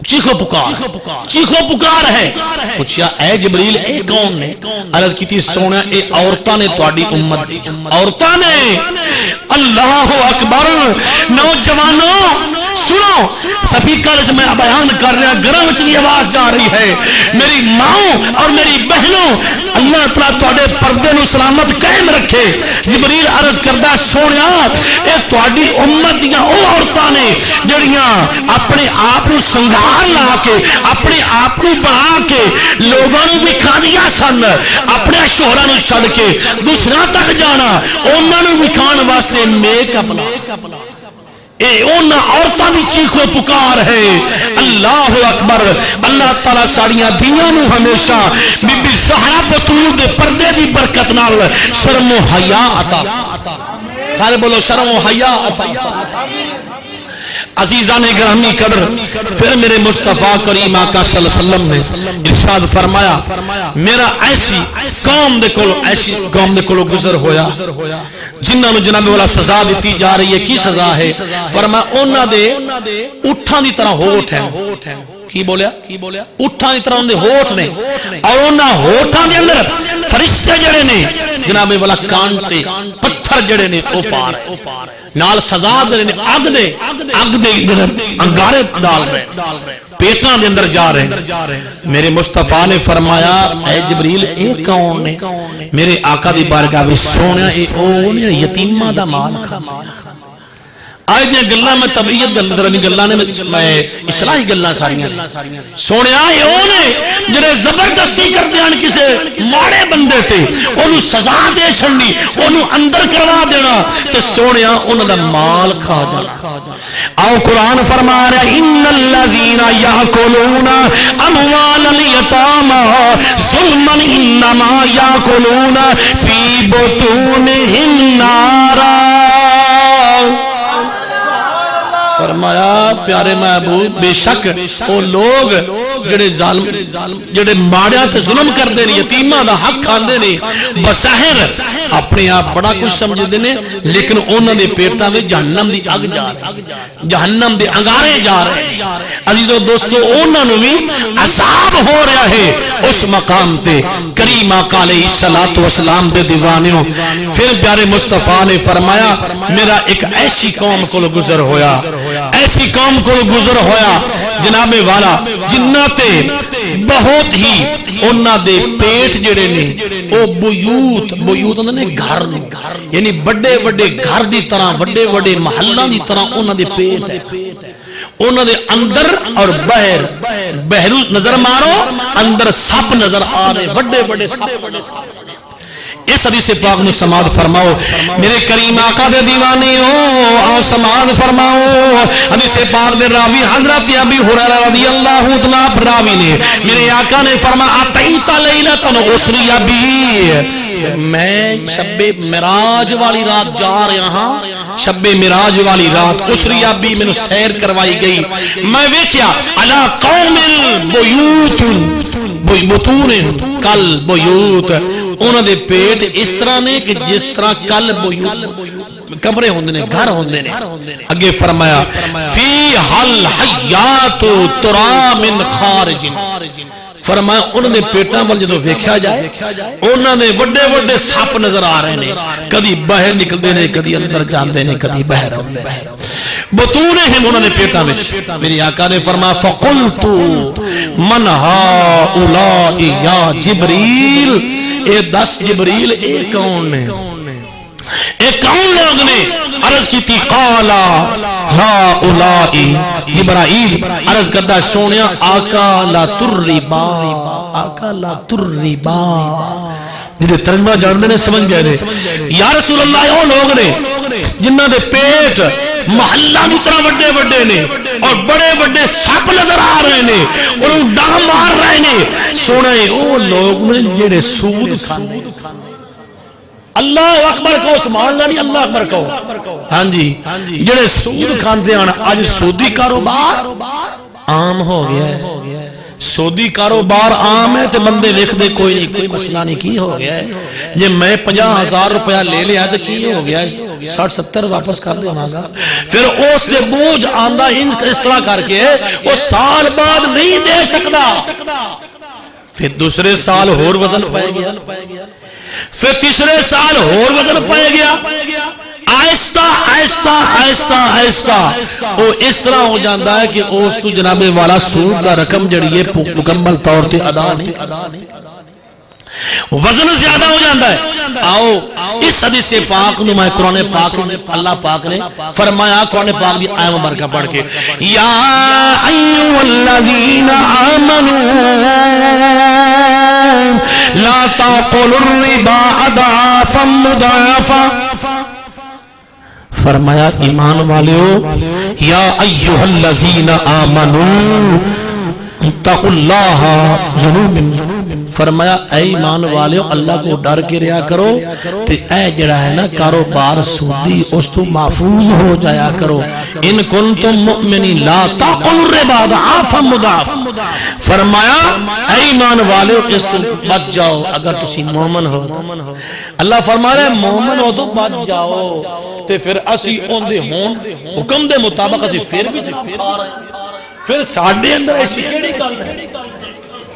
چیخو پکار ہے پوچھیا اے جبریل اے کون نے عرض کی تھی سونا اے عورتاں نے تہاڈی امت دی عورتاں نے اللہ اکبر نوجوانوں سنو سپیکر میں بیان کر رہا گرم چلی آواز جا رہی ہے میری ماں اور میری بہنوں اللہ تعالیٰ تہاڈے پردے نو سلامت قائم رکھے جبریل عرض کردا سونیا اے تہاڈی امت دیاں او عورتاں نے جڑیاں اپنے آپ نو سنگار لا کے اپنے آپ نو بنا کے لوگوں نو وکھاندیاں سن اپنے شوہراں نو چھڈ کے دوسرا تک جانا انہاں نو وکھان واسطے میک اپ اے ان عورتاں دی چیخو پکار ہے اللہ اکبر اللہ تعالیٰ ساڑیاں دیاں نو ہمیشہ بی بی زہرا بطول دے پردے دی برکت نال شرم و حیا عطا سارے بولو شرم و حیا عطا عزیزان گرامی قدر پھر میرے مصطفیٰ کریم آقا صلی اللہ علیہ وسلم نے ارشاد فرمایا میرا ایسی قوم دے کولو گزر ہویا جنہاں نو جناب والا سزا دیتی جا رہی ہے کی سزا ہے فرمایا انہاں دے اٹھاں دی طرح ہوٹھ ہیں کی بولیا اٹھاں دی طرح ان دے ہوٹھ نے اور انہاں ہوٹھاں دے اندر فرشتے جڑے نے جناب والا کانٹے پتھر جڑے نے او پار ہے نال سزا دے اگ دے انگارے ڈال رہے پیٹاں دے اندر جا رہے ہیں میرے مصطفیٰ نے فرمایا اے جبریل اے کون نے میرے آقا دی بارگاہ وچ سونیا اے او نے یتیماں دا مال کھا آج دیا گلہ میں طبیعت گلہ نے میں اصلاحی گلہ ساریاں سونیا اے او نے جنہیں زبردستی کر دیان کسے ماڑے بندے تے انہوں سزا دے چھڑنی انہوں اندر کروا دینا تے سونیا انہوں دا مال کھا جانا آؤ قرآن فرما رہا ان الذین یاکلون اموال الیتامی ظلما انما یاکلون فی بطونہم نارا فرمایا پیارے محبوب بے شک وہ لوگ جڑے ماڑیاں تے ظلم کردے نے یتیماں دا حق کھاندے نے بظاہر اپنے آپ بڑا کچھ سمجھدے نے لیکن انہاں دے پیٹاں وچ جہنم دی اگ جا رہی جہنم دے انگارے جا رہے عزیزو دوستو انہاں نوں وی عذاب ہو رہا ہے اس مقام تے کریم آقا علیہ الصلوۃ والسلام دے دیوانیوں پھر پیارے مصطفیٰ نے فرمایا میرا ایک ایسی قوم کو گزر ہویا ایسی قوم کو گزر ہویا جناب والا جنہ تے بہت ہی انہاں دے پیٹ جڑے نے او بیوت انہاں نے گھر نے یعنی بڑے بڑے گھر دی طرح بڑے بڑے محلہ دی طرح انہاں دے پیٹ ہے انہاں دے اندر اور بہر نظر مارو اندر سپ نظر آ رہے بڑے بڑے سپ اس حدیث پاک نو سماعت فرماؤ میرے کریم آقا دے دیوانے ہو آؤ سماعت فرماؤ حدیث پاک دے راوی حضرت ابی ہریرہ رضی اللہ عنہ راوی نے میرے آقا نے فرمایا اتیت لیلۃ اسری بی میں شب معراج والی رات جا رہا ہاں شب معراج والی رات اسری بی میں سیر کروائی گئی میں ویکھیا الا قوم البیوت بطون کل بیوت انہوں دے پیٹ اس طرح نے کہ جس طرح کل کمرے ہوندے نے گھر ہوندے نے اگے فرمایا فی حل حیات ترا من خارج فرمایا انہوں نے پیٹاں ول جدوں ویکھیا جائے انہاں نے بڑے بڑے سپ نظر آ رہے نے کدی باہر نکلدے نے کدی اندر جاندے نے کدی باہر آندے نے بطونہم انہوں نے پیٹاں وچ میری آقا نے فرمایا فقلت من هؤلاء یا جبریل اے 10 جبریل اے کون نے اے کون لوگ نے عرض کی تھی قالا هؤلاء جبرائیل عرض کرتا سونیا آقا لا تربا آقا لا تربا جنہیں ترجمہ جانتے نے سمجھ گئے یا رسول اللہ وہ لوگ نے جنہ دے پیٹ محلہ کی طرح بڑے بڑے نے اور بڑے بڑے سپ نظر آ رہے نے اور ڈاہ مار رہے نے سونا وہ لوگ نے جڑے سود کھانے اللہ اکبر کہو سبحان اللہ نہیں اللہ اکبر کہو ہاں جی جڑے سود کھاندے ہیں اج سودی کاروبار عام ہو گیا ہے سودی کاروبار عام ہے تے بندے لکھ دے کوئی نہیں کوئی مسئلہ نہیں کی ہو گیا ہے یہ میں 50,000 روپیہ لے لیا تو کی ہو گیا 60-70 واپس کر دے گا پھر اس دے بوجھ آندا اس طرح کر کے وہ سال بعد نہیں دے سکتا پھر دوسرے سال اور وزن پائے گیا پھر تیسرے سال اور وزن پائے گیا آہستہ آہستہ آہستہ آہستہ وہ اس طرح ہو جاتا ہے کہ اس کو جناب والا سود کا رقم جڑی ہے مکمل طور پہ ادا نہیں وزن زیادہ ہو جاتا ہے آؤ اس حدیث پاک نو میں قرآن پاک اللہ پاک نے فرمایا قرآن پاک دی آیت مبارکہ پڑھ کے یا ایھا الذین آمنوا لا تاکلوا الربا اضعافا مضاعفا فرمایا ایمان والیو یا ایھا الذین آمنوا اتقوا اللہ ذنوب فرمایا اے ایمان والیو اللہ کو ڈر کے رہا کرو تے اے جڑا ہے نا کاروبار سودی اس تو محفوظ ہو جایا کرو ان کنتم مؤمنین لا تاکلوا الربا اضعافا مضاعفا فرمایا اے ایمان والیو اس تو بچ جاؤ اگر تسی مومن ہو اللہ فرما رہا ہے مومن ہو تو بچ جاؤ تے پھر اسی اون دے ہون حکم دے مطابق اسی پھر بھی کھا رہے ہیں پھر ساڈے اندر ایسی کیڑی گل ہے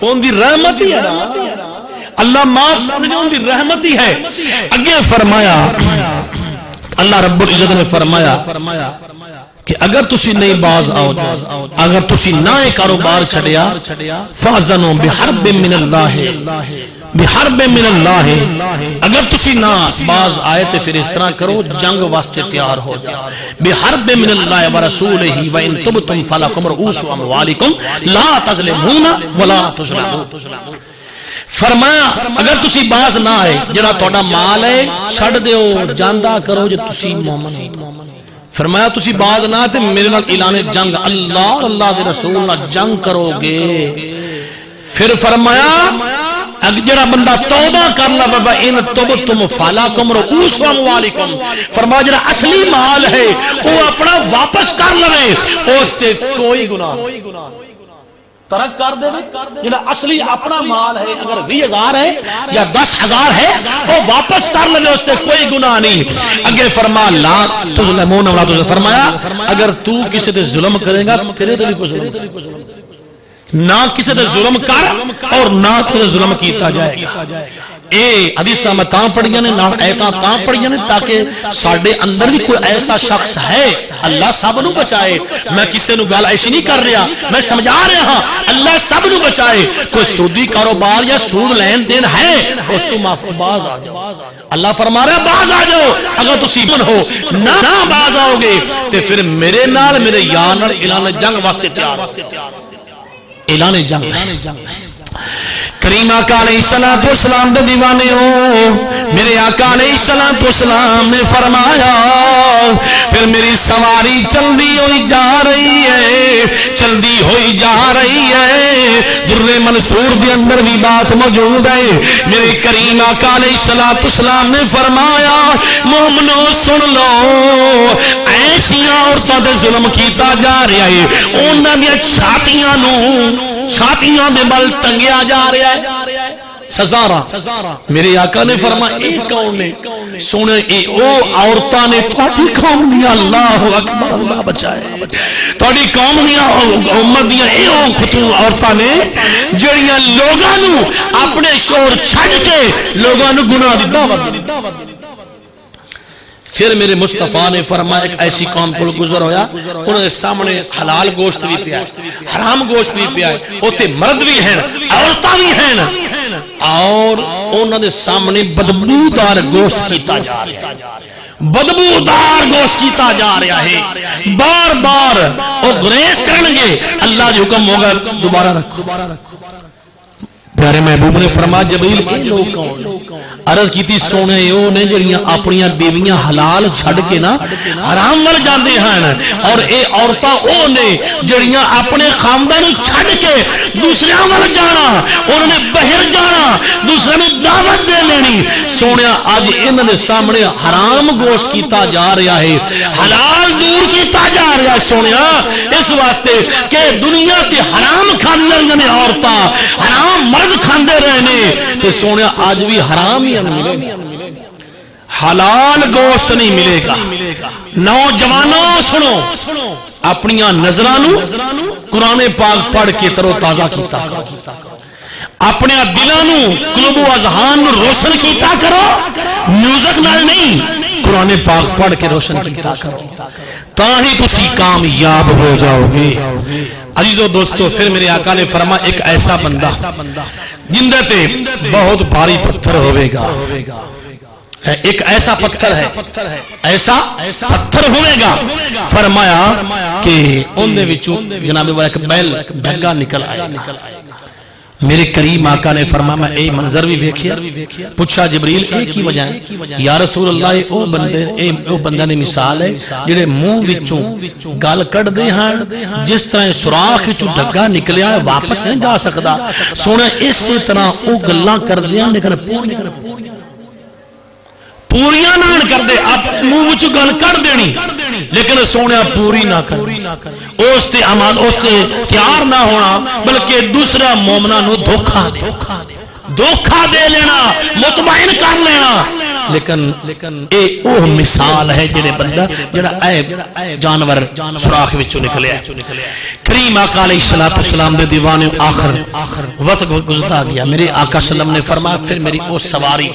ان دی رحمت ہی ہے اللہ معاف کرنے ان دی رحمت ہی ہے اگے فرمایا اللہ رب العزت نے فرمایا کہ اگر تسی نہیں باز آؤ اگر تسی نہ کاروبار چھڑیا فاذنوا بحرب من اللہ بحرب من اللہ اگر تسی نہ باز آئے تو پھر اس طرح کرو جنگ واسطے تیار ہو جاؤ بحرب من اللہ ورسولہ وان تبتم فلکم رؤوس اموالکم لا تظلمون ولا تظلمون فرمایا اگر تسی باز نہ آئے جڑا تہاڈا مال ہے چھڈ دیو جاندا کرو جے تسی مومن ہو فرمایا تسی باز نہ تے میرے نال اعلان جنگ اللہ اللہ دے رسول نال جنگ کرو گے پھر فرمایا جڑا بندہ توبہ کر لا بابا ان تبتم فلکم رؤوس اموالکم فرمایا جڑا اصلی مال ہے وہ اپنا واپس کر لے اس تے کوئی گناہ ترک کر دے جڑا اصلی اپنا مال ہے اگر 20,000 ہے یا 10,000 ہے وہ واپس کر لے اس تے کوئی گناہ نہیں اگے فرما لا تظلمون ولا تظلمون فرمایا اگر تو کسی تے ظلم کرے گا تیرے تے بھی کوئی ظلم نہ کسی تے ظلم کر اور نہ کسی ظلم کیتا جائے گا اے حدیث میں تاں پڑھیاں نے نال ایتاں تاں پڑھیاں نے تاکہ ساڈے اندر بھی کوئی ایسا شخص ہے اللہ سب نو بچائے. میں کسے نو گل ایسی نہیں کر رہا, میں سمجھا رہا ہاں اللہ سب نو بچائے. کوئی سودی کاروبار یا سود لین دین ہے اس تو معاف باز آ جاؤ. اللہ فرما رہا ہے باز آ جاؤ. اگر تسی من ہو نہ باز آؤ گے تے پھر میرے نال میرے یار نال اعلان جنگ واسطے تیار. اعلان جنگ. کریم آقا علیہ الصلوۃ والسلام دے دیوانے ہو, میرے آقا علیہ الصلوۃ والسلام نے فرمایا پھر میری سواری چلدی ہوئی جا رہی ہے, چلدی ہوئی جا رہی ہے. در منصور کے اندر بھی بات موجود ہے. میرے کریم آقا علیہ الصلوۃ والسلام نے فرمایا مومنو سن لو, ایسیاں عورتوں تے ظلم کیتا جا رہا ہے, انہاں دی چھاتیاں دے بل ٹنگیا جا رہا ہے. سزارا میرے آقا نے فرمایا اے کون نے؟ سونے اے او عورتاں نے تہاڈی قوم دی. اللہ اکبر, اللہ بچائے. تہاڈی قوم دی امت دی اے او خاتون عورتاں نے جڑیاں لوگاں نو اپنے شوہر چھڈ کے لوگاں نو گناہ دی دعوت دی. پھر میرے مصطفیٰ نے فرمایا ایک ایسی قوم کو گزر ہویا, انہوں نے سامنے حلال گوشت بھی پیا ہے, حرام گوشت بھی پیا ہے, اوتے مرد بھی ہیں عورتاں بھی ہیں, اور انہوں نے سامنے بدبودار گوشت کیتا جا رہا ہے. بدبودار گوشت کیتا جا رہا ہے. بار بار وہ گریز کریں گے, اللہ جو حکم ہوگا دوبارہ رکھو. پیارے محبوب نے فرمایا جبریل اے لوگ کون؟ عرض کیتی سونے او نے جڑیاں اپنی بیویاں حلال چھڈ کے نا حرام ول جاندے ہیں, اور اے عورتاں او نے جڑیاں اپنے خاندان چھڈ کے دوسریاں ول جانا, انہوں نے باہر جانا, دوسرے نے دعوت دے لینی. سونیا اج انہاں دے سامنے حرام گوشت کیتا جا رہا ہے, حلال دور کیتا جا رہا ہے. سونیا اس واسطے کہ دنیا تے حرام کھاندیاں نے عورتاں, حرام مرد کھاندے رہے نے, تے سونے آج بھی حرام ہی ملے گا, حلال گوشت نہیں ملے گا. نوجوانوں سنو, اپنی نظرانو قرآن پاک پڑھ کے ترو تازہ کیتا کرو, اپنے دلانو قلوب و اذہان روشن کیتا کرو, میوزک نال نہیں قرآن پاک پڑھ کے روشن کیتا کرو, تاہی تسی کامیاب ہو جاؤ گے. عزیزو دوستو پھر میرے آقا نے فرمایا ایک ایسا بندہ جندے تے بہت بھاری پتھر ہوئے گا, ایک ایسا پتھر ہے, ایسا پتھر ہوئے گا. فرمایا کہ ان دے وچوں جناب والا ایک بیل ڈھگا نکل آئے گا. میرے کریم آقا نے فرمایا میں اے منظر بھی ویکھیا. پوچھا جبریل اے کی وجہ ہے؟ یا رسول اللہ او بندے نے مثال ہے جڑے منہ وچوں گل کڈ دے ہیں, جس طرح سوراخ وچوں ڈگا نکلیا ہے واپس نہیں جا سکدا. سونے اسی طرح او گلاں کردیاں لیکن پوریاں نہ کر دے, اپ منہ وچوں گل کڈ دینی لیکن سونے پوری نہ کر, اس تے امان اس تے تیار نہ ہونا, بلکہ دوسرا مومناں نو دھوکا دے لینا, مطمئن کر لینا. لیکن اے او مثال ہے جڑے بندہ جڑا اے جانور سوراخ وچوں نکلیا. کریم آقا علیہ الصلوۃ والسلام دے دیوانے آخر وقت گزرتا گیا. میرے آقا صلی اللہ علیہ وسلم نے فرمایا پھر میری او سواری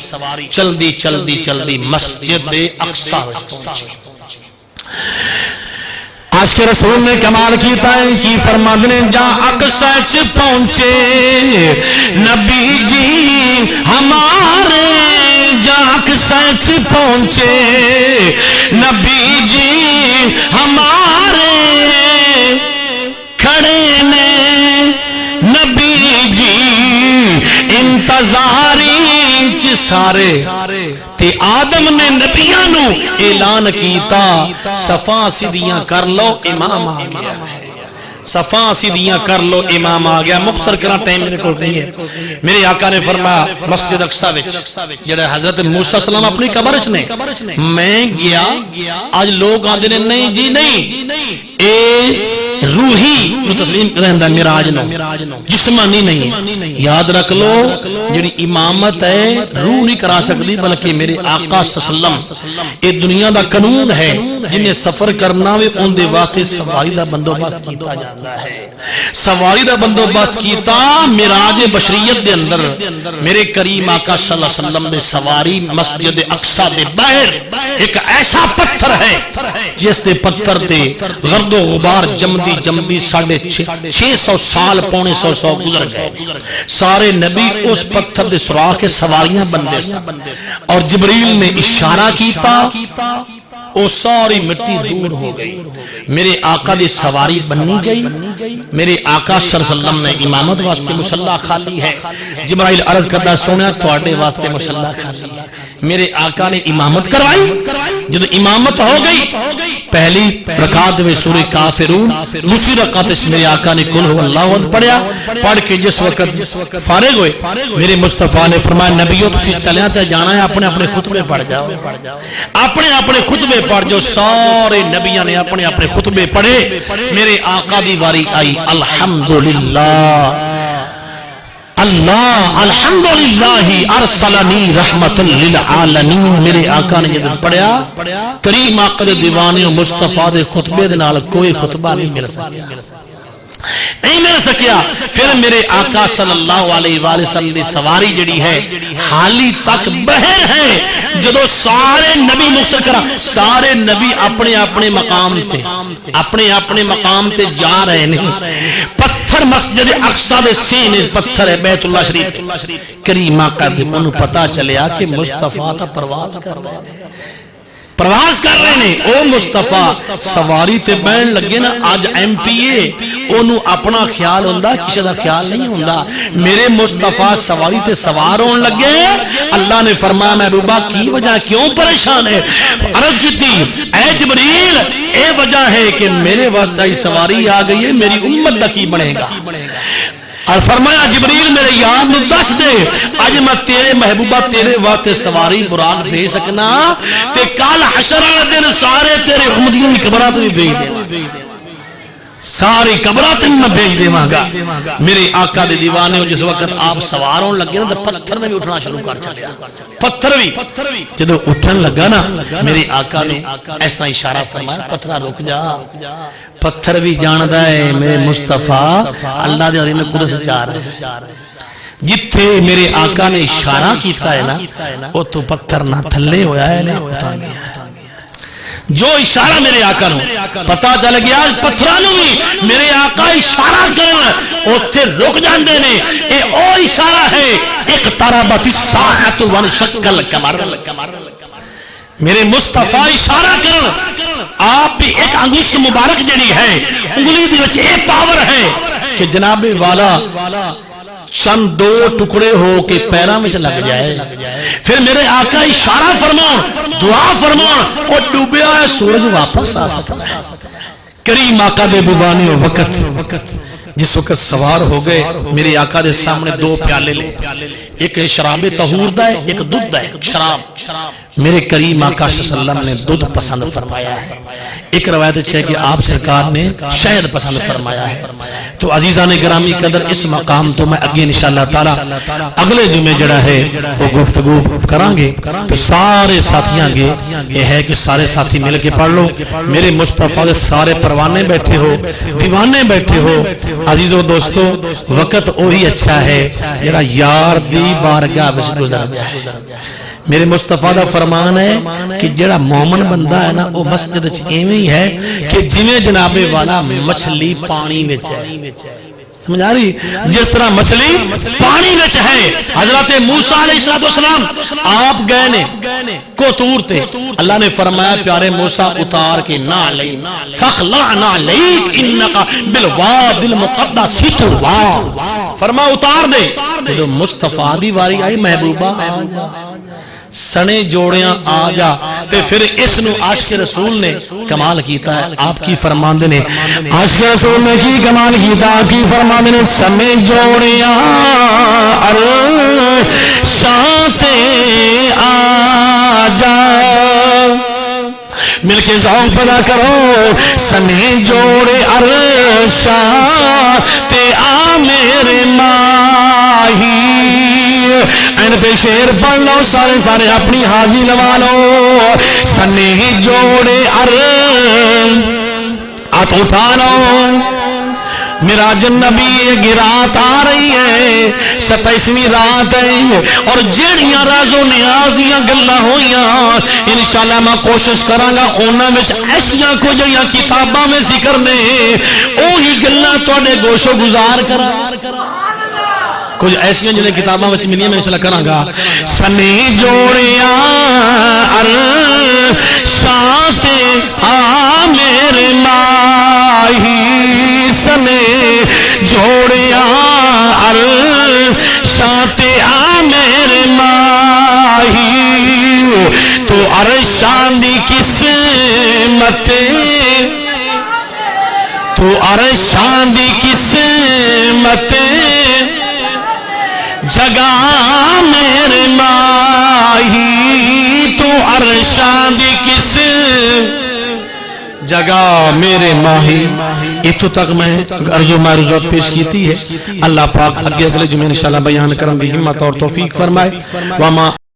چلدی مسجد اقصی پہنچی. آج کے رسول نے کمال کیتا ہے کی فرماتے ہیں جا اقصی پہنچے نبی جی ہمارے, جا اقصی پہنچے نبی جی ہمارے, کھڑے نے نبی جی انتظاری سارے, تے آدم نے نبیاں نو اعلان کیتا صفاں سیدھیاں کر لو امام آ گیا ہے, صفاں سیدھیاں کر لو امام آ گیا. مختصر کرنا ٹائم میرے کو نہیں ہے. میرے آقا نے فرمایا مسجد اقصی وچ جڑا حضرت موسیٰ السلام اپنی قبر وچ نے, میں گیا. اج لوگ آندے نے نہیں جی نہیں اے روحی نو تسلیم رہندا معراج نو, جسمانی نہیں. یاد رکھ لو جڑی امامت ہے روح نہیں کرا سکتی, بلکہ میرے آقا صلی اللہ علیہ وسلم اے دنیا دا قانون ہے, جنہیں سفر کرنا وے ان دے واسطے سواری دا بندوبست کیتا جاندا ہے. سواری دا بندوبست کیتا معراج بشریت دے اندر میرے کریم آقا صلی اللہ علیہ وسلم دے سواری مسجد اقصی دے باہر ایک ایسا پتھر ہے جس دے پتھر تے گرد و غبار جمدی 600 سال پونے 100 گزر گئے. سارے نبی اس پتھر دے سوراخ کے سواریاں بندے سن اور جبریل نے اشارہ کیتا وہ ساری مٹی دور ہو گئی. میرے آقا دی سواری بنی گئی. میرے آقا صلی اللہ علیہ وسلم نے امامت واسطے مصلی خالی ہے. جبرائیل عرض کرتا سونا تواڈے واسطے مصلی خالی ہے. میرے آقا نے امامت کروائی. جب امامت ہو گئی پہلی رکعت میں سورہ کافرون، دوسری رکعت میں میرے آقا نے قل هو اللہ احد پڑھیا. پڑھ کے جس وقت فارغ ہوئے میرے مصطفیٰ نے فرمایا نبیو تسی چلیاں تے جانا ہے اپنے اپنے خطبے پڑھ جاؤ، اپنے اپنے خطبے پڑھ جو. سارے نبیوں نے اپنے اپنے خطبے پڑھے. میرے آقا دی واری آئی الحمدللہ اللہ الحمدللہ ارسلنی رحمت للعالمین. میرے آقا نے جب پڑھیا کریم آقا دے دیوانے و مصطفیٰ دے خطبے دے نال کوئی خطبہ نہیں مل سکیا. پھر میرے آقا صلی اللہ علیہ وآلہ وسلم دی سواری جڑی ہے حالی تک بہر ہے. جدو سارے نبی مستقرہ سارے نبی اپنے اپنے مقام تے جا رہے ہیں. پتھر مسجد اقصی دے سینے پتھر ہے بیت اللہ شریف. کریم آقا دے انہوں پتا چلیا کہ مصطفیٰ تا پرواز کر رہے ہیں. او مصطفیٰ سواری تے بین لگے نا آج ایم پی اے انہوں اپنا خیال ہوندہ کسی دا خیال نہیں ہوندہ. میرے مصطفیٰ سواری تے سوار ہون لگے. اللہ نے فرمایا محبوبہ کی وجہ کیوں پریشان ہے؟ عرض کی تھی اے جبریل اے وجہ ہے کہ میرے واسطے سواری آ گئی ہے میری امت دا کی بنے گا. اور فرمایا جبریل میرے یار نو دس دے اج میں تیرے محبوبہ تیرے واسطے سواری مراد بھیج سکنا تے کل حشر والے دن سارے تیرے امتیوں کی قبراں تے بھیج دے ساری قبراں تے میں بھیج دیواں گا. میرے آقا دے دیوانے جس وقت آپ سوار ہون لگے نا تے پتھر نے بھی اٹھنا شروع کر چھڑیا. پتھر بھی جدوں اٹھن لگا نا میرے آقا نے ایسا اشارہ فرمایا پتھر رک جا. پتھر بھی جاندا ہے میرے مصطفیٰ اللہ دے عظیم قدس چار ہے. جتھے میرے آقا نے اشارہ کیتا ہے نا وہ تو پتھر نہ تھلے ہویا ہے نہ اٹھا گیا. جو اشارہ میرے آقا نو پتا چل گیا پتھرانو بھی میرے آقا اشارہ کرن اوتھے رک جاندے نے. اے او اشارہ ہے اقتربت الساعۃ وانشق القمر. میرے مصطفیٰ اشارہ کرن آپ بھی ایک انگشت مبارک جڑی ہے انگلی دی وچ اے پاور ہے کہ جناب والا چند دو ٹکڑے ہو کے پیراں وچ لگ جائے. پھر میرے آقا اشارہ فرماؤ دعا فرماؤ اور ڈوبیا ہے سورج واپس آ سکتا. کریم آقا دے بوانی وقت جس وقت سوار ہو گئے میرے آقا دے سامنے دو پیالے لے. ایک شراب طہور دا ہے ایک دودھ دا ہے شراب. میرے کریم آقا صلی اللہ علیہ وسلم نے دودھ پسند فرمایا ہے. ایک روایت ہے کہ آپ سرکار نے شہد پسند فرمایا ہے. تو عزیزان گرامی قدر اس مقام تو میں اگے انشاءاللہ تعالی اگلے جمعے جڑا ہے وہ گفتگو کران گے. تو سارے ساتھیاں گے یہ ہے کہ سارے ساتھی مل کے پڑھ لو. میرے مصطفیٰ دے سارے پروانے بیٹھے ہو دیوانے بیٹھے ہو. عزیزو دوستو وقت وہی اچھا ہے جڑا یار دی بارگاہ وچ گزر جائے. میرے مصطفیٰ دا فرمان ہے کہ جڑا مومن بندہ ہے نا وہ مسجد وچ ایویں ہی ہے کہ جویں جناب والا مچھلی پانی وچ ہے. سمجھ آ رہی؟ جس طرح مچھلی پانی وچ ہے. حضرت موسیٰ علیہ السلام آپ گئے نے کو طور تے اللہ نے فرمایا پیارے موسیٰ اتار کے نہ لئی فخلعنا علیک انکا بالواد المقدس طوی. فرما اتار دے. جو مصطفیٰ دی واری آئی محبوبہ سنے جوڑیاں آ جا. تے پھر اس نو عاشق رسول نے کمال کیتا ہے. آپ کی فرماندے نے عاشق رسول نے کی کمال کیتا. آپ کی فرماندے نے سنے جوڑیاں عرشاں تے آ جا. مل کے ذوق پیدا کرو. سنے جوڑے عرشاں تے آ میرے ماہی. این پہ شیر پڑھ لو سارے اپنی حاضی لوا لو. سنے جوڑے ہاتھ اٹھا لو میراج النبی کی رات آ رہی ہے 27ویں رات ہے اور جیڑیاں رازو نیاز دیاں گلاں ہویاں انشاءاللہ میں کوشش کراں گا انہاں وچ ایسیاں کو جڑیاں کتاباں میں ذکر نے اوہی گلاں تواڈے گوشو گزار کراں کچھ ایسیاں جنہیں کتاباں وچ ملیاں میں انشاءاللہ کراں گا سنی جوڑیاں عرشاں تے آ میرے ماہی سنے جوڑیاں عرشاں تے آ میرے ماہی تو عرشاں دی قسمت تو عرشاں دی قسمت جگہ میرے ماہی تو عرشاں دی کس جگہ میرے ماہی اتو تک میں عرض و معروضات پیش کیتی ہے اللہ پاک اگلے جمعے انشاءاللہ بیان کرن دی ہمت اور توفیق فرمائے وما